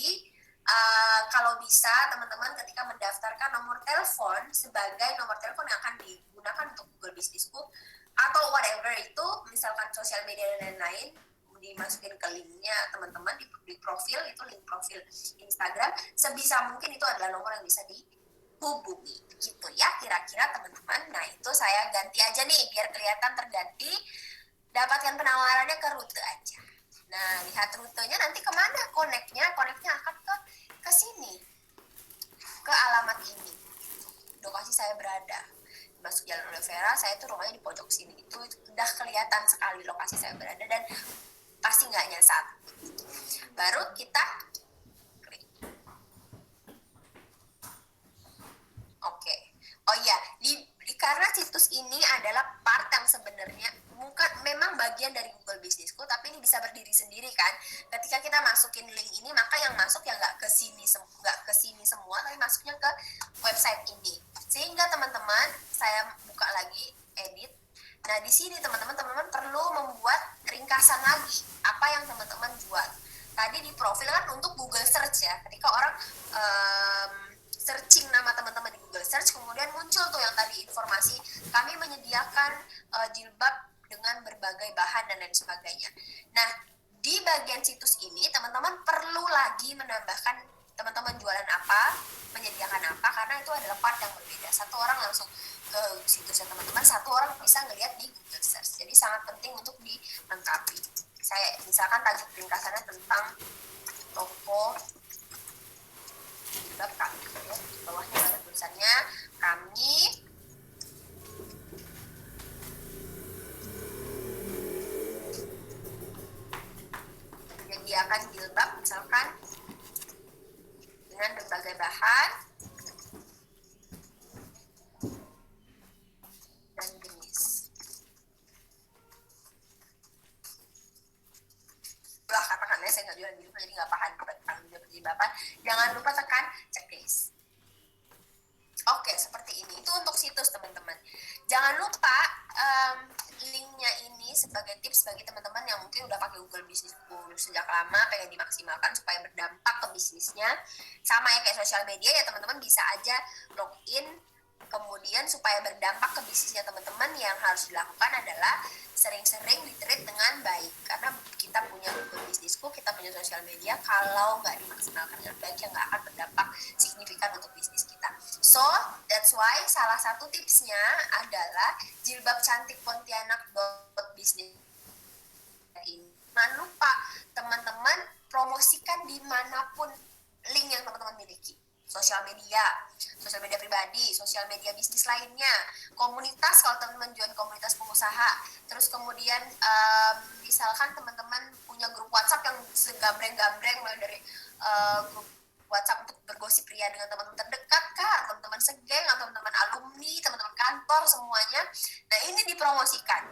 Kalau bisa teman-teman ketika mendaftarkan nomor telepon sebagai nomor telepon yang akan digunakan untuk Google Businessku atau whatever itu, misalkan sosial media dan lain-lain, dimasukin ke linknya teman-teman di profil, itu link profil Instagram, sebisa mungkin itu adalah nomor yang bisa dihubungi gitu ya kira-kira teman-teman. Nah itu saya ganti aja nih biar kelihatan terganti, dapatkan penawarannya ke rute aja. Nah lihat rutenya nanti kemana koneknya akan ke sini, ke alamat ini, lokasi saya berada masuk Jalan Olivera, saya tuh rumahnya di pojok sini, itu udah kelihatan sekali lokasi saya berada dan pasti nggak nyasar. Baru kita klik. Oke. Oh iya, karena situs ini adalah part yang sebenarnya bukan memang bagian dari Google Businessku, tapi ini bisa berdiri sendiri kan. Ketika kita masukin link ini, maka yang masuk ya nggak ke sini semua, tapi masuknya ke website ini. Sehingga teman-teman, saya buka lagi edit. Nah, di sini teman-teman perlu membuat ringkasan lagi apa yang teman-teman buat. Tadi di profil kan untuk Google Search ya. Ketika orang searching nama teman-teman di Google Search, kemudian muncul tuh yang tadi informasi kami menyediakan jilbab dengan berbagai bahan dan lain sebagainya. Nah, di bagian situs ini teman-teman perlu lagi menambahkan teman-teman jualan apa, menyediakan apa, karena itu adalah part yang berbeda. Satu orang langsung ke situsnya teman-teman, satu orang bisa ngelihat di Google Search. Jadi sangat penting untuk dilengkapi. Saya misalkan tajuk ringkasannya tentang toko jilbab kami, ya. Di bawahnya ada tulisannya kami menyediakan jilbab misalkan dengan berbagai bahan dan jenis. Itulah katakannya saya nggak jualan jilbab jadi nggak paham tentang jilbaban. Jangan lupa tekan checklist. Oke, seperti ini. Itu untuk situs teman-teman. Jangan lupa linknya ini sebagai tips bagi teman-teman yang mungkin udah pakai Google Business sejak lama, pengen dimaksimalkan supaya berdampak ke bisnisnya. Sama ya kayak sosial media ya teman-teman, bisa aja login. Kemudian supaya berdampak ke bisnisnya teman-teman, yang harus dilakukan adalah sering-sering di-treat dengan baik. Karena kita punya Google Businessku, kita punya sosial media, kalau nggak dimaksimalkan dengan baik ya nggak akan berdampak signifikan untuk bisnis kita. So, that's why salah satu tipsnya adalah jilbab cantik Pontianak.business ini. Jangan lupa teman-teman promosikan dimanapun link yang teman-teman miliki. Sosial media pribadi, sosial media bisnis lainnya, komunitas kalau teman-teman join komunitas pengusaha, terus kemudian misalkan teman-teman punya grup WhatsApp yang segambreng-gambreng, mulai dari grup WhatsApp untuk bergosip ria dengan teman-teman terdekat kah, teman-teman segeng, atau teman-teman alumni, teman-teman kantor, semuanya. Nah ini dipromosikan.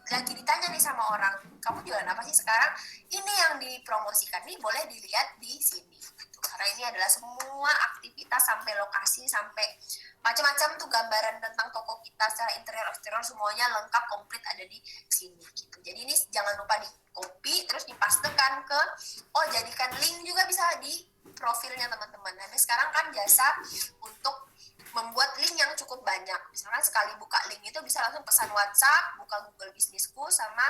Lagi ditanya nih sama orang, kamu jualan apa sih sekarang? Ini yang dipromosikan, nih boleh dilihat di sini. Karena ini adalah semua aktivitas sampai lokasi, sampai macam-macam tuh gambaran tentang toko kita secara interior eksterior, semuanya lengkap komplit ada di sini gitu. Jadi ini jangan lupa di copy terus dipastekan ke, jadikan link juga bisa di profilnya teman-teman. Nah sekarang kan jasa untuk membuat link yang cukup banyak. Misalkan sekali buka link itu bisa langsung pesan WhatsApp, buka Google Businessku, sama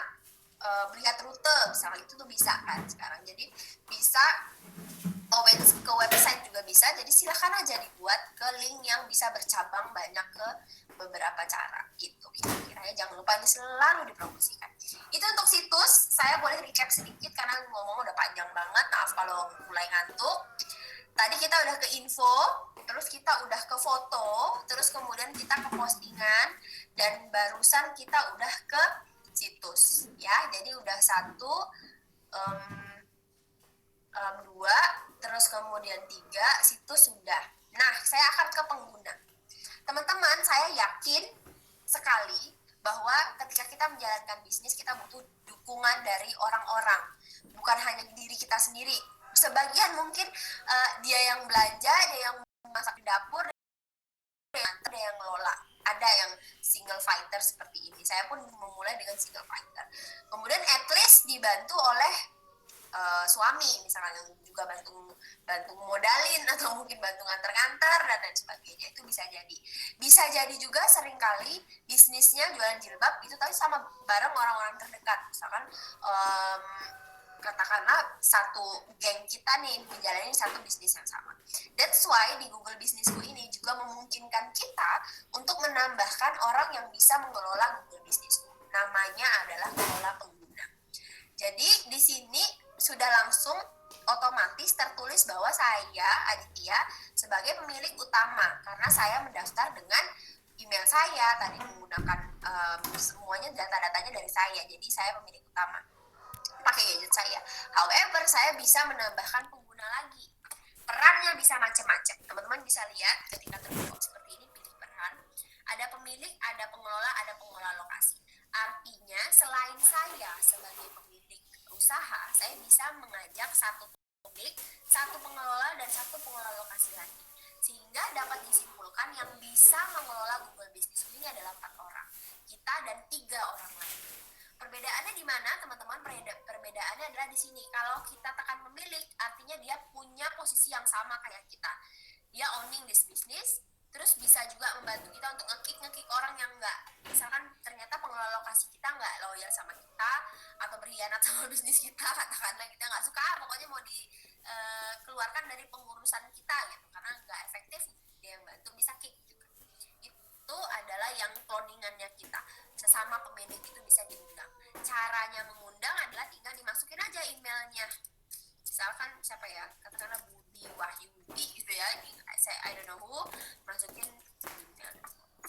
melihat rute, misalnya itu tuh bisa kan sekarang. Jadi bisa ke website juga bisa. Jadi silakan aja dibuat ke link yang bisa bercabang banyak ke beberapa cara gitu. Kira-kira ya, jangan lupa ini selalu dipromosikan. Itu untuk situs. Saya boleh recap sedikit karena ngomong udah panjang banget. Maaf kalau mulai ngantuk. tadi kita udah ke info, terus kita udah ke foto, terus kemudian kita ke postingan, dan barusan kita udah ke situs ya. Jadi udah 1, 2, terus kemudian 3, situs sudah. Nah, saya akan ke pengguna. Teman-teman, saya yakin sekali bahwa ketika kita menjalankan bisnis, kita butuh dukungan dari orang-orang, bukan hanya diri kita sendiri. Sebagian mungkin dia yang belanja, dia yang masak di dapur, ada yang ngelola, ada yang single fighter seperti ini. Saya pun memulai dengan single fighter. Kemudian at least dibantu oleh suami misalkan, yang juga bantu modalin atau mungkin bantu nganter-nganter dan lain sebagainya. Itu bisa jadi juga seringkali bisnisnya jualan jilbab itu tapi sama bareng orang-orang terdekat, misalkan katakanlah satu geng kita nih menjalani satu bisnis yang sama. That's why di Google Bisnisku ini juga memungkinkan kita untuk menambahkan orang yang bisa mengelola Google Bisnisku. Namanya adalah pengelola pengguna. Jadi di sini sudah langsung otomatis tertulis bahwa saya, Aditya, sebagai pemilik utama karena saya mendaftar dengan email saya, tadi menggunakan semuanya data-datanya dari saya, jadi saya pemilik utama pakai gadget saya. However, saya bisa menambahkan pengguna lagi. Perannya bisa macam-macam. Teman-teman bisa lihat ketika terbuka seperti ini, pilih peran. Ada pemilik, ada pengelola lokasi. Artinya, selain saya sebagai pemilik usaha, saya bisa mengajak satu pemilik, satu pengelola, dan satu pengelola lokasi lagi. Sehingga dapat disimpulkan yang bisa mengelola Google Business ini adalah 4 orang. Kita dan 3 orang lain. Perbedaannya di mana, teman-teman? Perbedaannya adalah di sini. Kalau kita tekan pemilik, artinya dia punya posisi yang sama kayak kita. Dia owning this business, terus bisa juga membantu kita untuk nge-kick orang yang enggak. Misalkan ternyata pengelola lokasi kita enggak loyal sama kita, atau berkhianat sama bisnis kita, katakanlah kita enggak suka, pokoknya mau dikeluarkan dari pengurusan kita gitu, karena enggak efektif, dia yang bantu, bisa kick gitu. Itu adalah yang cloningannya kita. Sesama pemilik itu bisa diundang. Caranya mengundang adalah tinggal dimasukin aja emailnya. Misalkan siapa ya, katakanlah Budi Wahyudi gitu ya, I don't know who, masukin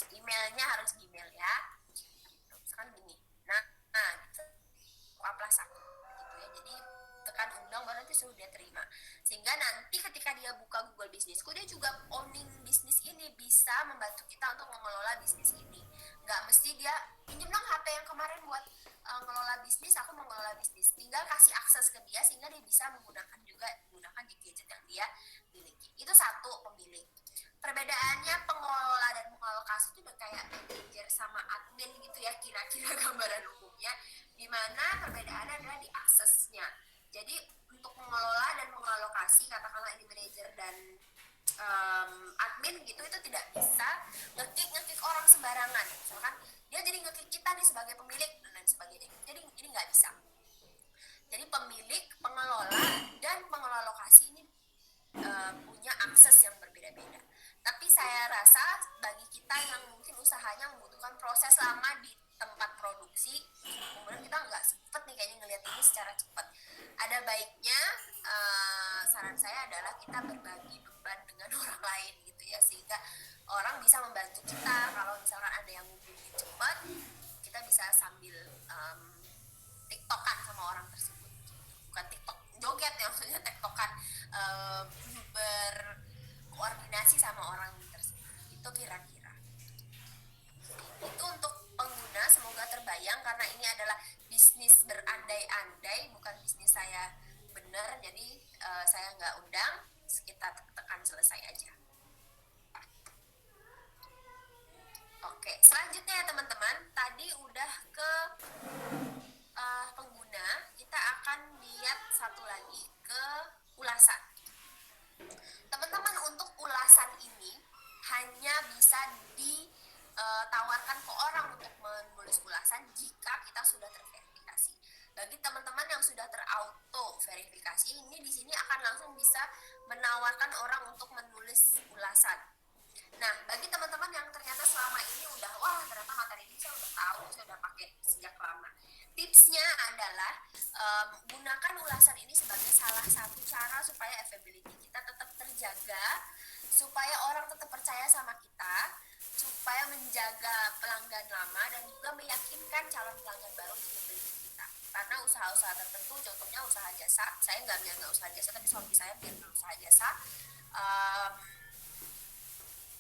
emailnya harus email ya. Misalkan gini. Nah gitu. Upload aku gitu ya. Jadi tekan undang baru nanti suruh dia terima. Sehingga nanti ketika dia buka Google Bisnisku, dia juga owning bisnis ini, bisa membantu kita untuk mengelola bisnis ini. Nggak mesti dia pinjam dong HP yang kemarin buat ngelola bisnis, aku mengelola bisnis. Tinggal kasih akses ke dia sehingga dia bisa menggunakan di gadget yang dia miliki. Itu satu, pemilik. Perbedaannya pengelola dan pengelola lokasi itu udah kayak manajer sama admin gitu ya, kira-kira gambaran umumnya. Dimana perbedaannya adalah di aksesnya. Jadi untuk mengelola dan mengelola lokasi, katakanlah ini manajer dan admin gitu, itu tidak bisa nge-kick orang sembarangan. Misalkan dia jadi nge-kick kita nih sebagai pemilik dan lain sebagainya. Jadi ini nggak bisa. Jadi pemilik, pengelola, dan pengelola lokasi ini punya akses yang berbeda-beda. Tapi saya rasa bagi kita yang mungkin usahanya membutuhkan proses lama di tempat produksi, kemudian kita nggak sempet nih kayaknya ngeliat ini secara cepat, ada baiknya saran saya adalah kita berbagi beban dengan orang lain gitu ya, sehingga orang bisa membantu kita. Kalau misalkan ada yang ngumpulin cepat, kita bisa sambil tiktokan sama orang tersebut, bukan tiktok joget ya, maksudnya tiktokan berkoordinasi sama orang tersebut. Itu kira-kira itu untuk pengguna. Semoga terbayang karena ini adalah bisnis berandai-andai, bukan bisnis saya benar, jadi saya nggak undang, kita tekan selesai aja. Oke, selanjutnya ya teman-teman, tadi udah ke pengguna, kita akan lihat satu lagi ke ulasan. Teman-teman, untuk ulasan ini hanya bisa ditawarkan ke orang untuk menulis ulasan jika kita sudah terverifikasi. Bagi teman-teman yang sudah terauto verifikasi, ini di sini akan langsung bisa menawarkan orang untuk menulis ulasan. Nah, bagi teman-teman yang ternyata selama ini udah, wah ternyata materi ini saya udah tahu, saya udah pakai sejak lama. Tipsnya adalah gunakan ulasan ini sebagai salah satu cara supaya availability kita tetap terjaga menjaga supaya orang tetap percaya sama kita, supaya menjaga pelanggan lama dan juga meyakinkan calon pelanggan baru untuk membeli kita. Karena usaha-usaha tertentu, contohnya usaha jasa, saya nggak bilang nggak usaha jasa, tapi suami saya bilang usaha jasa.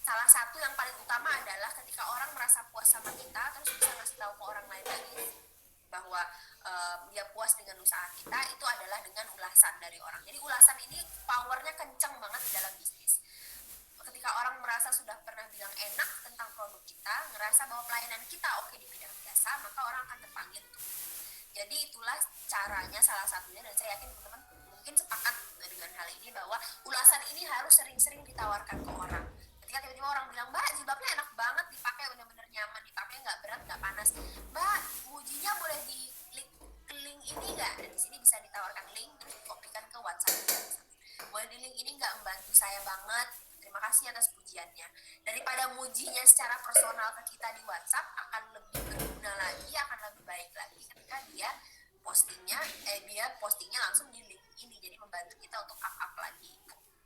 Salah satu yang paling utama adalah ketika orang merasa puas sama kita, terus bisa ngasih tahu ke orang lain lagi bahwa dia puas dengan usaha kita, itu adalah dengan ulasan dari orang. Jadi ulasan ini powernya kencang banget di dalam bisnis. Ketika orang merasa sudah pernah bilang enak tentang produk kita, ngerasa bahwa pelayanan kita oke di bidang jasa, maka orang akan terpanggil untuk itu. Jadi itulah caranya salah satunya, dan saya yakin teman-teman mungkin sepakat dengan hal ini bahwa ulasan ini harus sering-sering ditawarkan ke orang. Ketika tiba-tiba orang bilang, Mbak, jilbabnya enak banget dipakai, benar-benar nyaman dipakai, nggak berat, nggak panas. Mbak, mujinya boleh di link ini nggak? Dan di sini bisa ditawarkan link, terus dikopikan ke WhatsApp. Boleh di link ini nggak, membantu saya banget. Terima kasih atas pujiannya. Daripada mujinya secara personal ke kita di WhatsApp, akan lebih berguna lagi, akan lebih baik lagi ketika dia postingnya langsung di link ini. Jadi membantu kita untuk up lagi.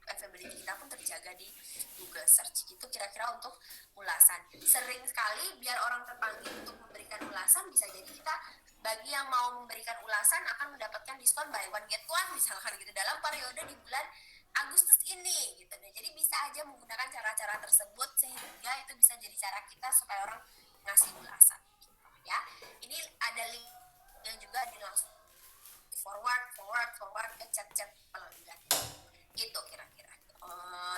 Availability kita pun terjaga di Google Search. Gitu kira-kira untuk ulasan. Sering sekali biar orang terpanggil untuk memberikan ulasan, bisa jadi kita bagi yang mau memberikan ulasan akan mendapatkan diskon buy one get one misalkan gitu dalam periode di bulan Agustus ini gitu. Nah, jadi bisa aja menggunakan cara-cara tersebut sehingga itu bisa jadi cara kita supaya orang ngasih ulasan gitu, ya. Ini ada link yang juga langsung forward chat pelanggan gitu kira-kira.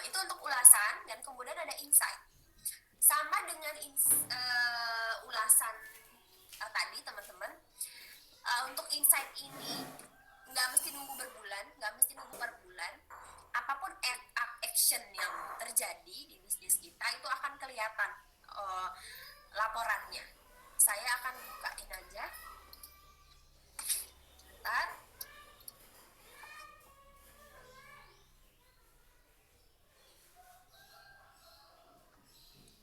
Itu untuk ulasan. Dan kemudian ada insight. Sama dengan ulasan tadi teman-teman, untuk insight ini nggak mesti nunggu berbulan, nggak mesti nunggu per bulan. Apapun action yang terjadi di bisnis kita itu akan kelihatan laporannya. Saya akan bukain aja. Bentar.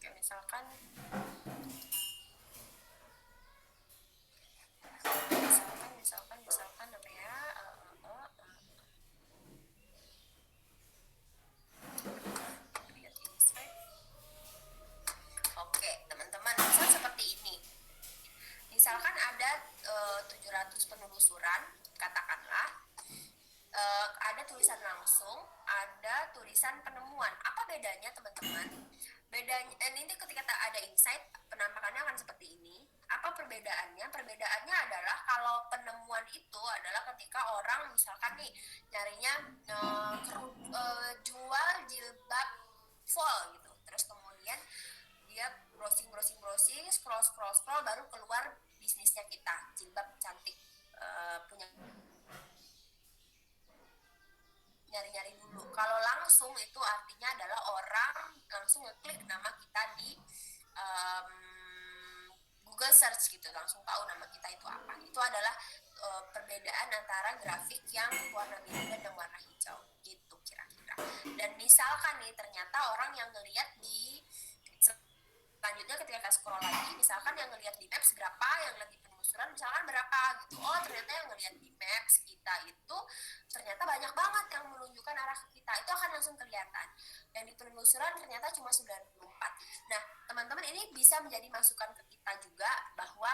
Oke, misalkan apa ya? Oke, teman-teman, misal seperti ini. Misalkan ada 700 penelusuran, katakanlah. Ada tulisan langsung, ada tulisan penemuan. Apa bedanya, teman-teman? Bedanya, dan ini ketika ada insight, penampakannya akan seperti ini. Apa perbedaannya? Perbedaannya adalah kalau penemuan itu adalah ketika orang misalkan nih nyarinya jual jilbab fall gitu, terus kemudian dia browsing, scroll baru keluar bisnisnya kita, jilbab cantik, punya, nyari-nyari dulu. Kalau langsung itu artinya adalah orang langsung ngeklik nama kita di Google Search gitu, langsung tahu nama kita itu apa. Itu adalah perbedaan antara grafik yang warna biru dan yang warna hijau gitu kira-kira. Dan misalkan nih ternyata orang yang ngelihat di selanjutnya ketika scroll lagi, misalkan yang ngelihat di Maps berapa, yang lihat di penelusuran misalkan berapa gitu. Oh, ternyata yang ngelihat di Maps kita itu ternyata banyak banget yang menunjukkan arah ke kita. Itu akan langsung kelihatan. Yang di penelusuran ternyata cuma 94. Nah, teman-teman, ini bisa menjadi masukan ke kita juga bahwa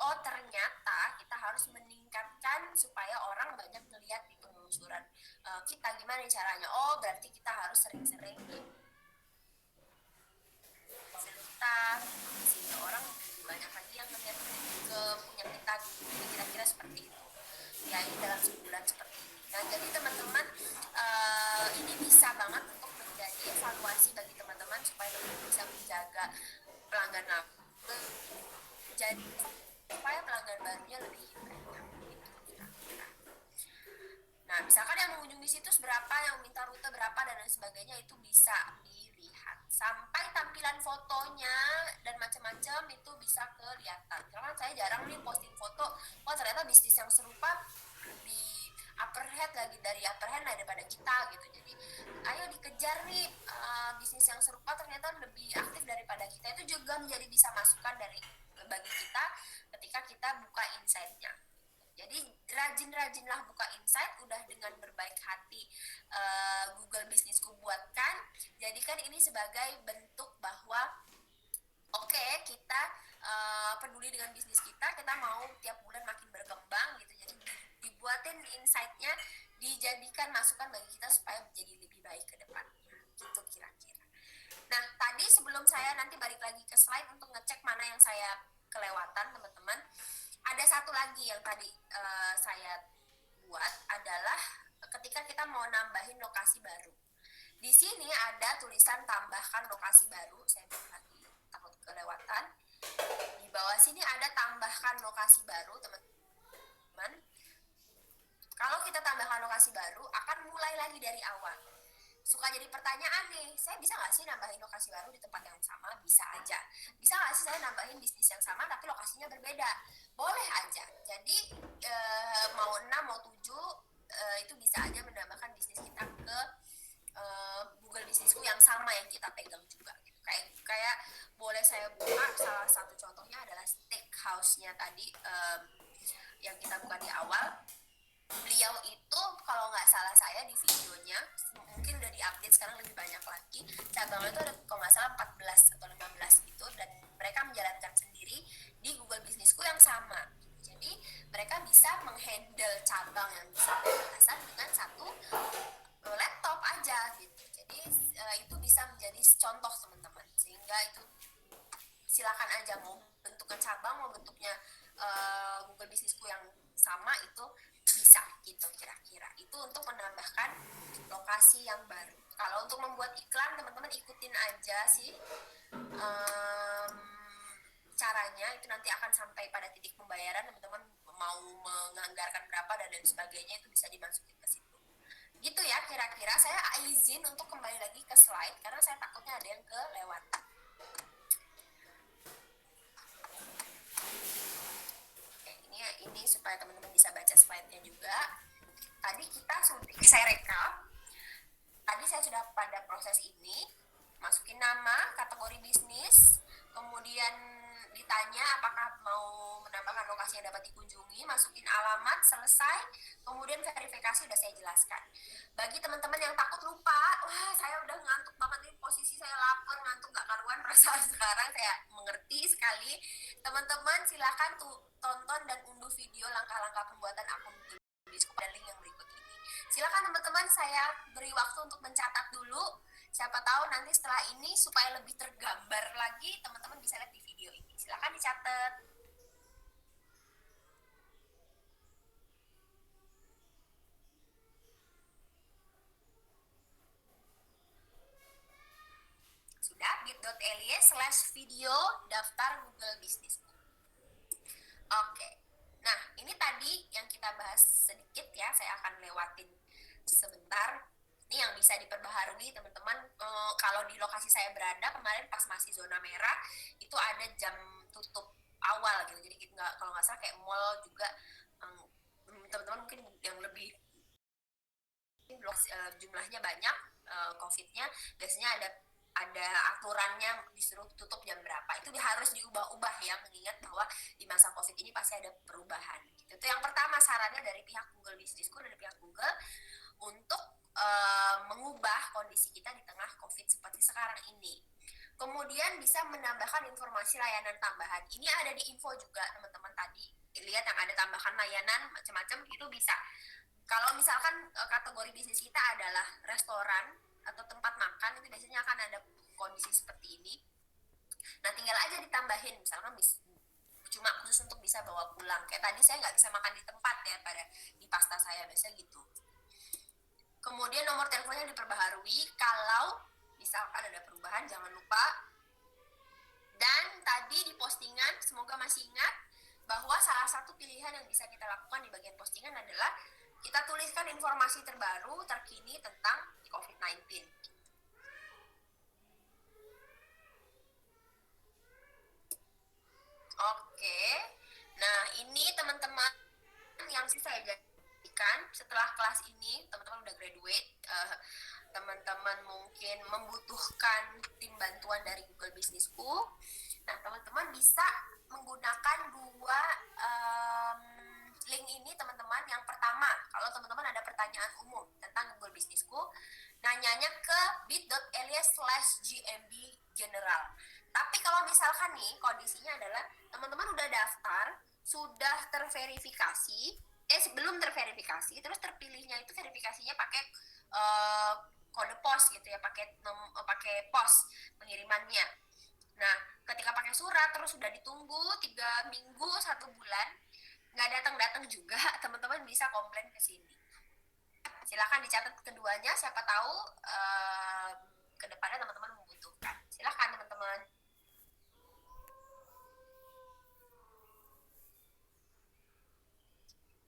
oh, ternyata kita harus meningkatkan supaya orang banyak melihat di penelusuran kita. Gimana caranya? Oh, berarti kita harus sering-sering sehingga orang banyak lagi yang melihat ke punya kita gitu. Kira-kira seperti itu ya, ini dalam sebulan seperti ini. Nah, jadi teman-teman, ini bisa banget untuk menjadi evaluasi bagi teman-teman supaya teman-teman bisa menjaga pelanggan lama, jadi supaya pelanggan barunya lebih banyak gitu kira-kira. Nah, misalkan yang mengunjungi situs berapa, yang minta rute berapa, dan lain sebagainya, itu bisa dilihat. Sampai tampilan fotonya dan macam-macam itu bisa kelihatan. Karena saya jarang nih posting foto, oh ternyata bisnis yang serupa di upper head lagi, dari upper head daripada kita gitu. Jadi ayo dikejar nih bisnis yang serupa ternyata lebih aktif daripada kita. Itu juga menjadi bisa masukan dari bagi kita ketika kita buka insight-nya. Jadi rajin-rajinlah buka insight, udah dengan berbaik hati Google Bisnisku buat jadikan ini sebagai bentuk bahwa oke, kita peduli dengan bisnis kita mau tiap bulan makin berkembang gitu. Jadi dibuatin insight-nya, dijadikan masukan bagi kita supaya menjadi lebih baik ke depannya. Gitu kira-kira. Nah, tadi sebelum saya nanti balik lagi ke slide untuk ngecek mana yang saya kelewatan, teman-teman. Ada satu lagi yang tadi saya buat adalah ketika kita mau nambahin lokasi baru. Di sini ada tulisan tambahkan lokasi baru, saya buat lagi, takut kelewatan. Di bawah sini ada tambahkan lokasi baru, teman-teman. Kalau kita tambahkan lokasi baru, akan mulai lagi dari awal. Suka jadi pertanyaan nih, saya bisa nggak sih nambahin lokasi baru di tempat yang sama? Bisa aja. Bisa nggak sih saya nambahin bisnis yang sama tapi lokasinya berbeda? Boleh aja. Jadi mau 6, mau 7, itu bisa aja menambahkan bisnis kita ke Google Businessku yang sama yang kita pegang juga gitu. Kayak boleh saya buka salah satu contohnya adalah Steakhouse-nya tadi yang kita buka di awal. Beliau itu kalau nggak salah saya di videonya mungkin udah diupdate sekarang lebih banyak lagi, cabangnya itu ada kalau nggak salah 14 atau 15 gitu, dan mereka menjalankan sendiri di Google Businessku yang sama. Jadi mereka bisa menghandle cabang yang bisa berdasar dengan satu laptop aja gitu. Jadi itu bisa menjadi contoh teman-teman, sehingga itu silakan aja mau bentuknya cabang, mau bentuknya Google Businessku yang sama, itu bisa gitu kira-kira. Itu untuk menambahkan lokasi yang baru. Kalau untuk membuat iklan, teman-teman ikutin aja sih caranya, itu nanti akan sampai pada titik pembayaran, teman-teman mau menganggarkan berapa dan lain sebagainya itu bisa dimasukin ke situ. Gitu ya kira-kira. Saya izin untuk kembali lagi ke slide karena saya takutnya ada yang kelewatan. Ini supaya teman-teman bisa baca slide-nya juga. Tadi saya rekap. Tadi saya sudah pada proses ini, masukin nama, kategori bisnis, kemudian ditanya apakah mau menambahkan lokasi yang dapat dikunjungi, masukin alamat, selesai, kemudian verifikasi sudah saya jelaskan. Bagi teman-teman yang takut lupa, wah saya udah ngantuk banget nih, posisi saya lapar, ngantuk gak karuan perasaan sekarang, saya mengerti sekali. Teman-teman silakan tonton dan unduh video langkah-langkah pembuatan akun Businessku pada link yang berikut ini. Silakan teman-teman, saya beri waktu untuk mencatat dulu. Siapa tahu nanti setelah ini supaya lebih tergambar lagi, teman-teman bisa lihat di video ini. Silakan dicatat. Sudah, bit.ly/video daftar Google Business. Oke. Nah, ini tadi yang kita bahas sedikit ya, saya akan lewatin sebentar. Ini yang bisa diperbaharui teman-teman. Kalau di lokasi saya berada kemarin pas masih zona merah, itu ada jam tutup awal gitu. Jadi kalau nggak salah kayak mall juga, teman-teman mungkin yang lebih jumlahnya banyak COVID-nya, biasanya ada aturannya disuruh tutup jam berapa. Itu harus diubah-ubah ya, mengingat bahwa di masa COVID ini pasti ada perubahan. Gitu. Itu yang pertama sarannya dari pihak Google Businessku, dari pihak Google untuk mengubah kondisi kita di tengah COVID seperti sekarang ini. Kemudian bisa menambahkan informasi layanan tambahan. Ini ada di info juga teman-teman, tadi lihat yang ada tambahan layanan macam-macam, itu bisa. Kalau misalkan kategori bisnis kita adalah restoran atau tempat makan, itu biasanya akan ada kondisi seperti ini. Nah, tinggal aja ditambahin, misalkan cuma khusus untuk bisa bawa pulang. Kayak tadi saya nggak bisa makan di tempat ya, di pasta saya biasanya gitu. Kemudian nomor teleponnya diperbaharui kalau misalkan ada perubahan, jangan lupa. Dan tadi di postingan, semoga masih ingat bahwa salah satu pilihan yang bisa kita lakukan di bagian postingan adalah kita tuliskan informasi terbaru, terkini tentang COVID-19. Oke, nah ini teman-teman yang saya jadikan setelah kelas ini, teman-teman udah graduate, teman-teman mungkin membutuhkan tim bantuan dari Google Businessku. Nah, teman-teman bisa menggunakan dua link ini teman-teman, yang pertama, kalau teman-teman ada pertanyaan umum tentang Google Bisnisku, nanyanya ke bit.ly/gmb general. Tapi kalau misalkan nih kondisinya adalah teman-teman udah daftar, sudah terverifikasi, belum terverifikasi, terus terpilihnya itu verifikasinya pakai kode pos gitu ya, pakai pos pengirimannya. Nah, ketika pakai surat terus sudah ditunggu 3 minggu 1 bulan nggak datang juga, teman-teman bisa komplain ke sini. Silakan dicatat keduanya, siapa tahu kedepannya teman-teman membutuhkan. Silakan teman-teman.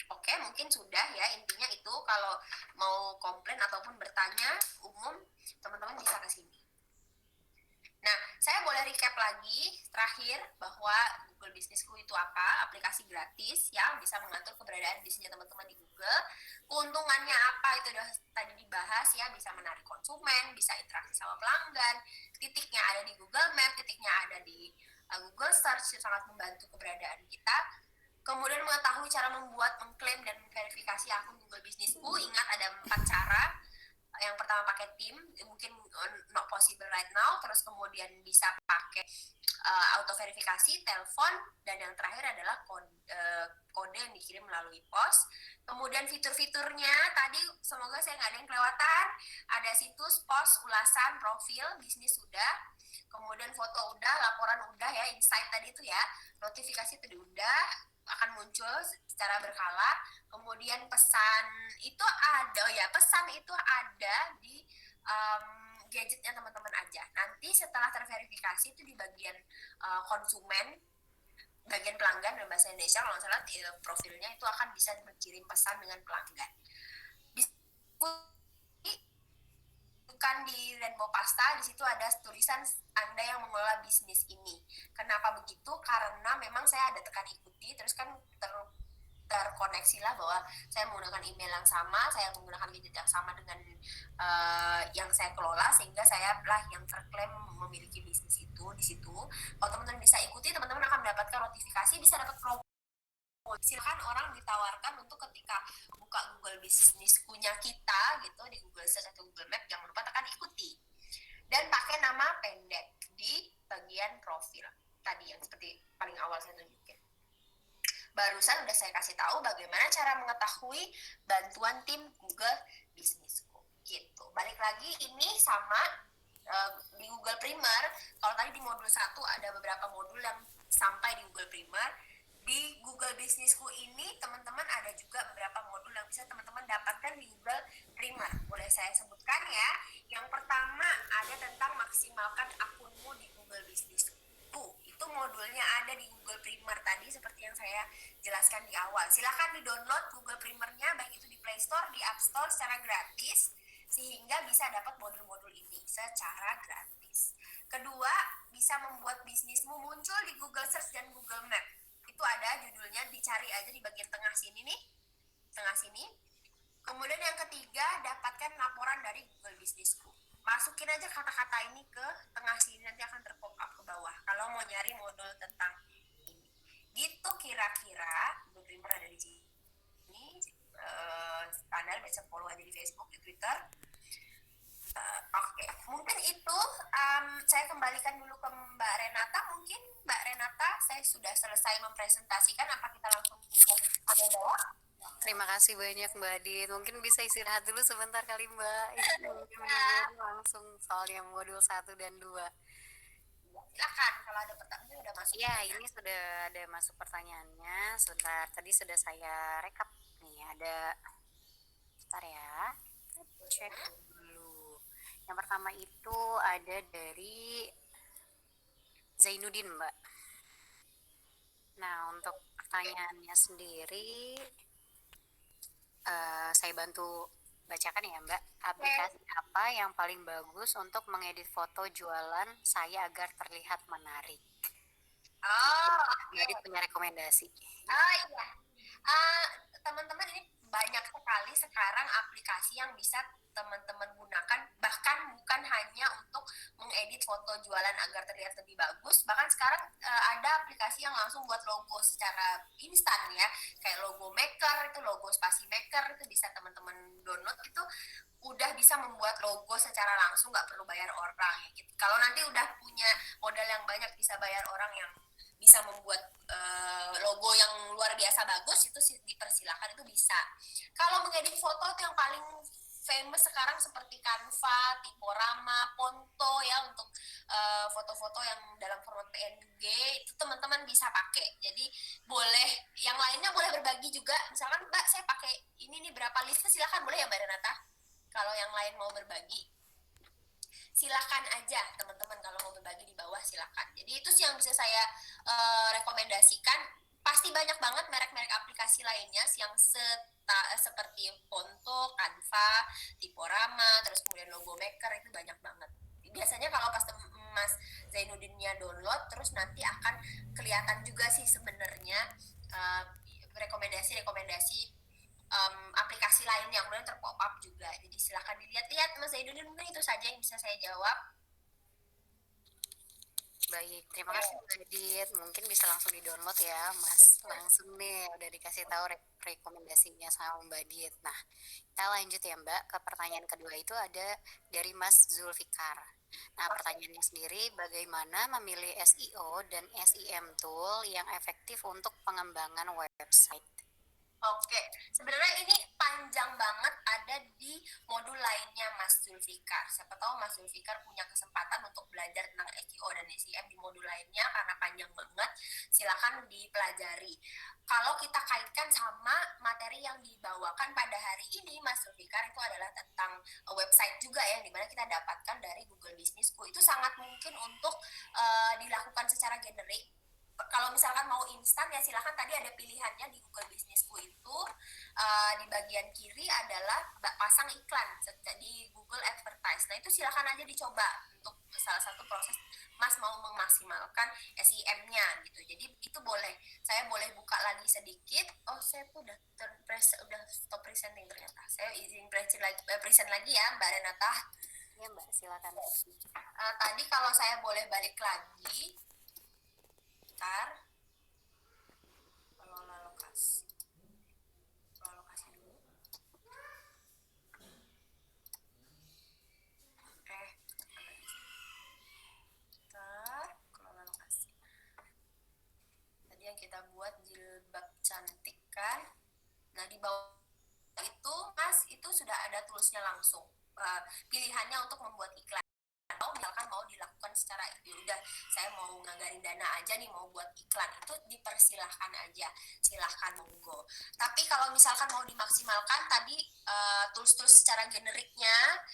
Oke, mungkin sudah ya, intinya itu. Kalau mau komplain ataupun bertanya umum, teman-teman bisa ke sini. Nah, saya boleh recap lagi terakhir bahwa Google Bisnisku itu apa? Aplikasi gratis yang bisa mengatur keberadaan bisnisnya teman-teman di Google. Keuntungannya apa itu udah tadi dibahas ya, bisa menarik konsumen, bisa interaksi sama pelanggan, titiknya ada di Google Map, titiknya ada di Google Search, sangat membantu keberadaan kita. Kemudian mengetahui cara membuat, mengklaim, dan memverifikasi akun Google Bisnisku. Ingat ada 4 cara. Yang pertama pakai tim, mungkin not possible right now, terus kemudian bisa pakai auto verifikasi, telepon, dan yang terakhir adalah kode yang dikirim melalui pos. Kemudian fitur-fiturnya tadi semoga saya nggak ada yang kelewatan. Ada situs, pos, ulasan, profil, bisnis sudah, kemudian foto udah, laporan udah ya, insight tadi itu ya, notifikasi itu udah, akan muncul secara berkala. Kemudian pesan itu ada ya, pesan itu ada di gadgetnya teman-teman aja. Nanti setelah terverifikasi itu di bagian konsumen, bagian pelanggan dalam bahasa Indonesia kalau nggak salah, profilnya itu akan bisa berkirim pesan dengan pelanggan. Bukan di Rainbow Pasta, di situ ada tulisan Anda yang mengelola bisnis ini. Kenapa begitu? Karena memang saya ada tekan ikuti, terus kan terkoneksi lah bahwa saya menggunakan email yang sama, saya menggunakan gadget yang sama dengan yang saya kelola, sehingga saya lah yang terklaim memiliki bisnis itu di situ. Kalau teman-teman bisa ikuti, teman-teman akan mendapatkan notifikasi, bisa dapat promo. Silakan orang ditawarkan untuk ketika buka Google Bisnisku-nya kita gitu di Google Search atau Google Map, jangan lupa tekan ikuti dan pakai nama pendek di bagian profil tadi yang seperti paling awal saya tunjukin. Barusan udah saya kasih tahu bagaimana cara mengetahui bantuan tim Google Bisnisku gitu. Balik lagi, ini sama di Google Primer. Kalau tadi di modul 1 ada beberapa modul yang sampai di Google Primer, di Google Bisnisku ini teman-teman ada juga beberapa modul yang bisa teman-teman dapatkan di Google Primer. Boleh saya sebutkan ya. Yang pertama ada tentang maksimalkan akunmu di Google Bisnisku. Itu modulnya ada di Google Primer tadi seperti yang saya jelaskan di awal. Silakan di-download Google Primernya, baik itu di Play Store, di App Store secara gratis, sehingga bisa dapat modul-modul ini secara gratis. Kedua, bisa membuat bisnismu muncul di Google Search dan Google Map. Itu ada judulnya, dicari aja di bagian tengah sini nih, tengah sini. Kemudian yang ketiga, dapatkan laporan dari Google Bisnisku. Masukin aja kata-kata ini ke tengah sini, nanti akan terpop up ke bawah kalau mau nyari modul tentang ini. Gitu kira-kira. Google Primer ada di sini. Standar, bisa follow aja di Facebook, di Twitter. Oke, mungkin itu saya kembalikan dulu ke Mbak Renata. Mungkin Mbak Renata, saya sudah selesai mempresentasikan, apa kita langsung ke bawah? Terima kasih banyak Mbak Adit. Mungkin bisa istirahat dulu sebentar kali Mbak. Langsung soalnya modul 1 dan 2. Silakan, kalau ada pertanyaan udah masuk. Iya, ini sudah ada masuk pertanyaannya. Sebentar, tadi sudah saya rekap nih. Ada, sebentar ya. Cek dulu. Yang pertama itu ada dari Zainuddin Mbak. Nah, untuk pertanyaannya sendiri, saya bantu bacakan ya Mbak. Aplikasi apa yang paling bagus untuk mengedit foto jualan saya agar terlihat menarik? Mbak Adit punya rekomendasi? Iya. Teman-teman, ini banyak sekali sekarang aplikasi yang bisa teman-teman gunakan, bahkan bukan hanya untuk mengedit foto jualan agar terlihat lebih bagus, bahkan sekarang ada aplikasi yang langsung buat logo secara instan ya, kayak logo makeup Maker, itu bisa teman-teman download. Itu udah bisa membuat logo secara langsung, nggak perlu bayar orang gitu. Kalau nanti udah punya modal yang banyak, bisa bayar orang yang bisa membuat logo yang luar biasa bagus, itu dipersilakan, itu bisa. Kalau mengedit foto itu yang paling famous sekarang seperti Canva, Tiporama, Ponto ya, untuk foto-foto yang dalam format PNG itu teman-teman bisa pakai. Jadi boleh, yang lainnya boleh berbagi juga. Misalkan Mbak, saya pakai ini nih, berapa listnya, silakan, boleh ya Mbak Renata. Kalau yang lain mau berbagi, silakan aja teman-teman, kalau mau berbagi di bawah silakan. Jadi itu sih yang bisa saya rekomendasikan. Pasti banyak banget merek-merek aplikasi lainnya yang seperti Ponto, Canva, Tiporama, terus kemudian Logo Maker, itu banyak banget. Biasanya kalau pas Mas Zainuddinnya download, terus nanti akan kelihatan juga sih sebenarnya rekomendasi-rekomendasi aplikasi lainnya, kemudian terpop up juga. Jadi silahkan dilihat-lihat Mas Zainuddin. Mungkin itu saja yang bisa saya jawab. Baik, terima kasih Mbak Adit. Mungkin bisa langsung di-download ya, Mas. Langsung nih, udah dikasih tahu rekomendasinya sama Mbak Adit. Nah, kita lanjut ya Mbak, ke pertanyaan kedua itu ada dari Mas Zulfikar. Nah, pertanyaannya sendiri, bagaimana memilih SEO dan SEM tool yang efektif untuk pengembangan website? Oke, sebenarnya ini panjang banget, ada di modul lainnya Mas Zulfikar. Siapa tahu Mas Zulfikar punya kesempatan untuk belajar tentang SEO dan SEM di modul lainnya, karena panjang banget, silakan dipelajari. Kalau kita kaitkan sama materi yang dibawakan pada hari ini Mas Zulfikar, itu adalah tentang website juga ya, dimana kita dapatkan dari Google Business School. Itu sangat mungkin untuk dilakukan secara generik. Kalau misalkan mau instan ya silahkan, tadi ada pilihannya di Google Businessku itu di bagian kiri adalah pasang iklan di Google Advertise. Nah itu silahkan aja dicoba untuk salah satu proses Mas mau memaksimalkan SEM-nya gitu. Jadi itu boleh, saya boleh buka lagi sedikit. Oh, saya tuh udah stop presenting ternyata. Saya izin present lagi ya Mbak Renata. Ya Mbak, silakan. Tadi kalau saya boleh balik lagi, kelola lokasi dulu. Kelola lokasi. Tadi yang kita buat jilbab cantik kan. Nah di bawah itu Mas, itu sudah ada toolsnya langsung, pilihannya untuk membuat iklan. Atau misalkan mau dilakukan secara udah saya mau ngagarin dana aja nih, mau buat iklan, itu dipersilahkan aja, silahkan monggo. Tapi kalau misalkan mau dimaksimalkan tadi tools-tools secara generiknya,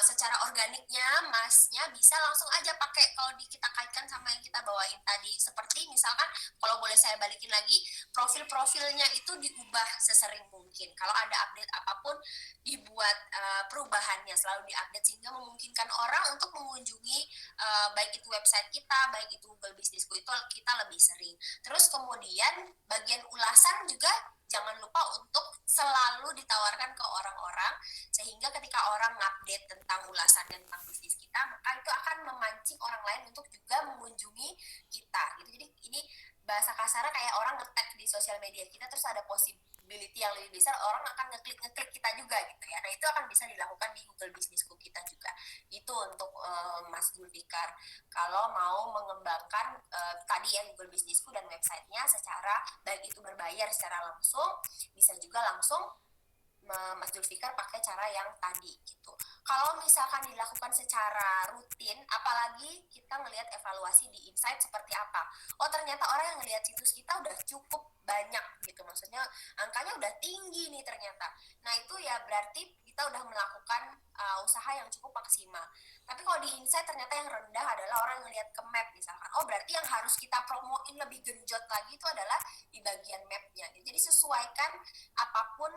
secara organiknya, Masnya bisa langsung aja pakai kalau kita kaitkan sama yang kita bawain tadi. Seperti misalkan kalau boleh saya balikin lagi, profil-profilnya itu diubah sesering mungkin. Kalau ada update apapun, dibuat perubahannya, selalu diupdate sehingga memungkinkan orang untuk mengunjungi baik itu website kita, baik itu Google Businessku, itu kita lebih sering. Terus kemudian bagian ulasan juga jangan lupa untuk selalu ditawarkan ke orang-orang, sehingga ketika orang update tentang ulasan tentang bisnis kita, maka itu akan memancing orang lain untuk juga mengunjungi kita gitu. Jadi ini bahasa kasarnya kayak orang nge-tag di sosial media kita, terus ada possibility yang lebih besar orang akan ngeklik kita juga gitu ya. Nah itu akan bisa dilakukan di Google Business School kita juga. Itu untuk Mas Zulfikar kalau mau mengembangkan tadi ya Google Business School dan websitenya secara baik itu berbayar secara langsung, bisa juga langsung Mas Zulfikar pakai cara yang tadi gitu. Kalau misalkan dilakukan secara rutin, apalagi kita ngelihat evaluasi di Insight seperti apa. Oh ternyata orang yang ngelihat situs kita udah cukup banyak gitu, maksudnya angkanya udah tinggi nih ternyata. Nah itu ya berarti kita udah melakukan usaha yang cukup maksimal. Tapi kalau di Insight ternyata yang rendah adalah orang yang ngelihat ke map misalkan. Oh berarti yang harus kita promoin lebih genjot lagi itu adalah di bagian mapnya. Jadi sesuaikan apapun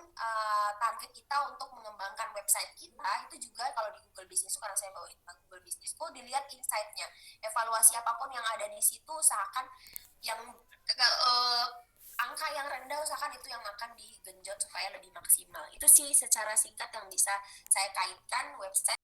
target kita untuk mengembangkan website kita, itu juga kalau di Google Business, karena saya bawa Google Business, dilihat insight-nya, evaluasi apapun yang ada di situ, usahakan yang angka yang rendah, usahakan itu yang akan digenjot supaya lebih maksimal. Itu sih secara singkat yang bisa saya kaitkan website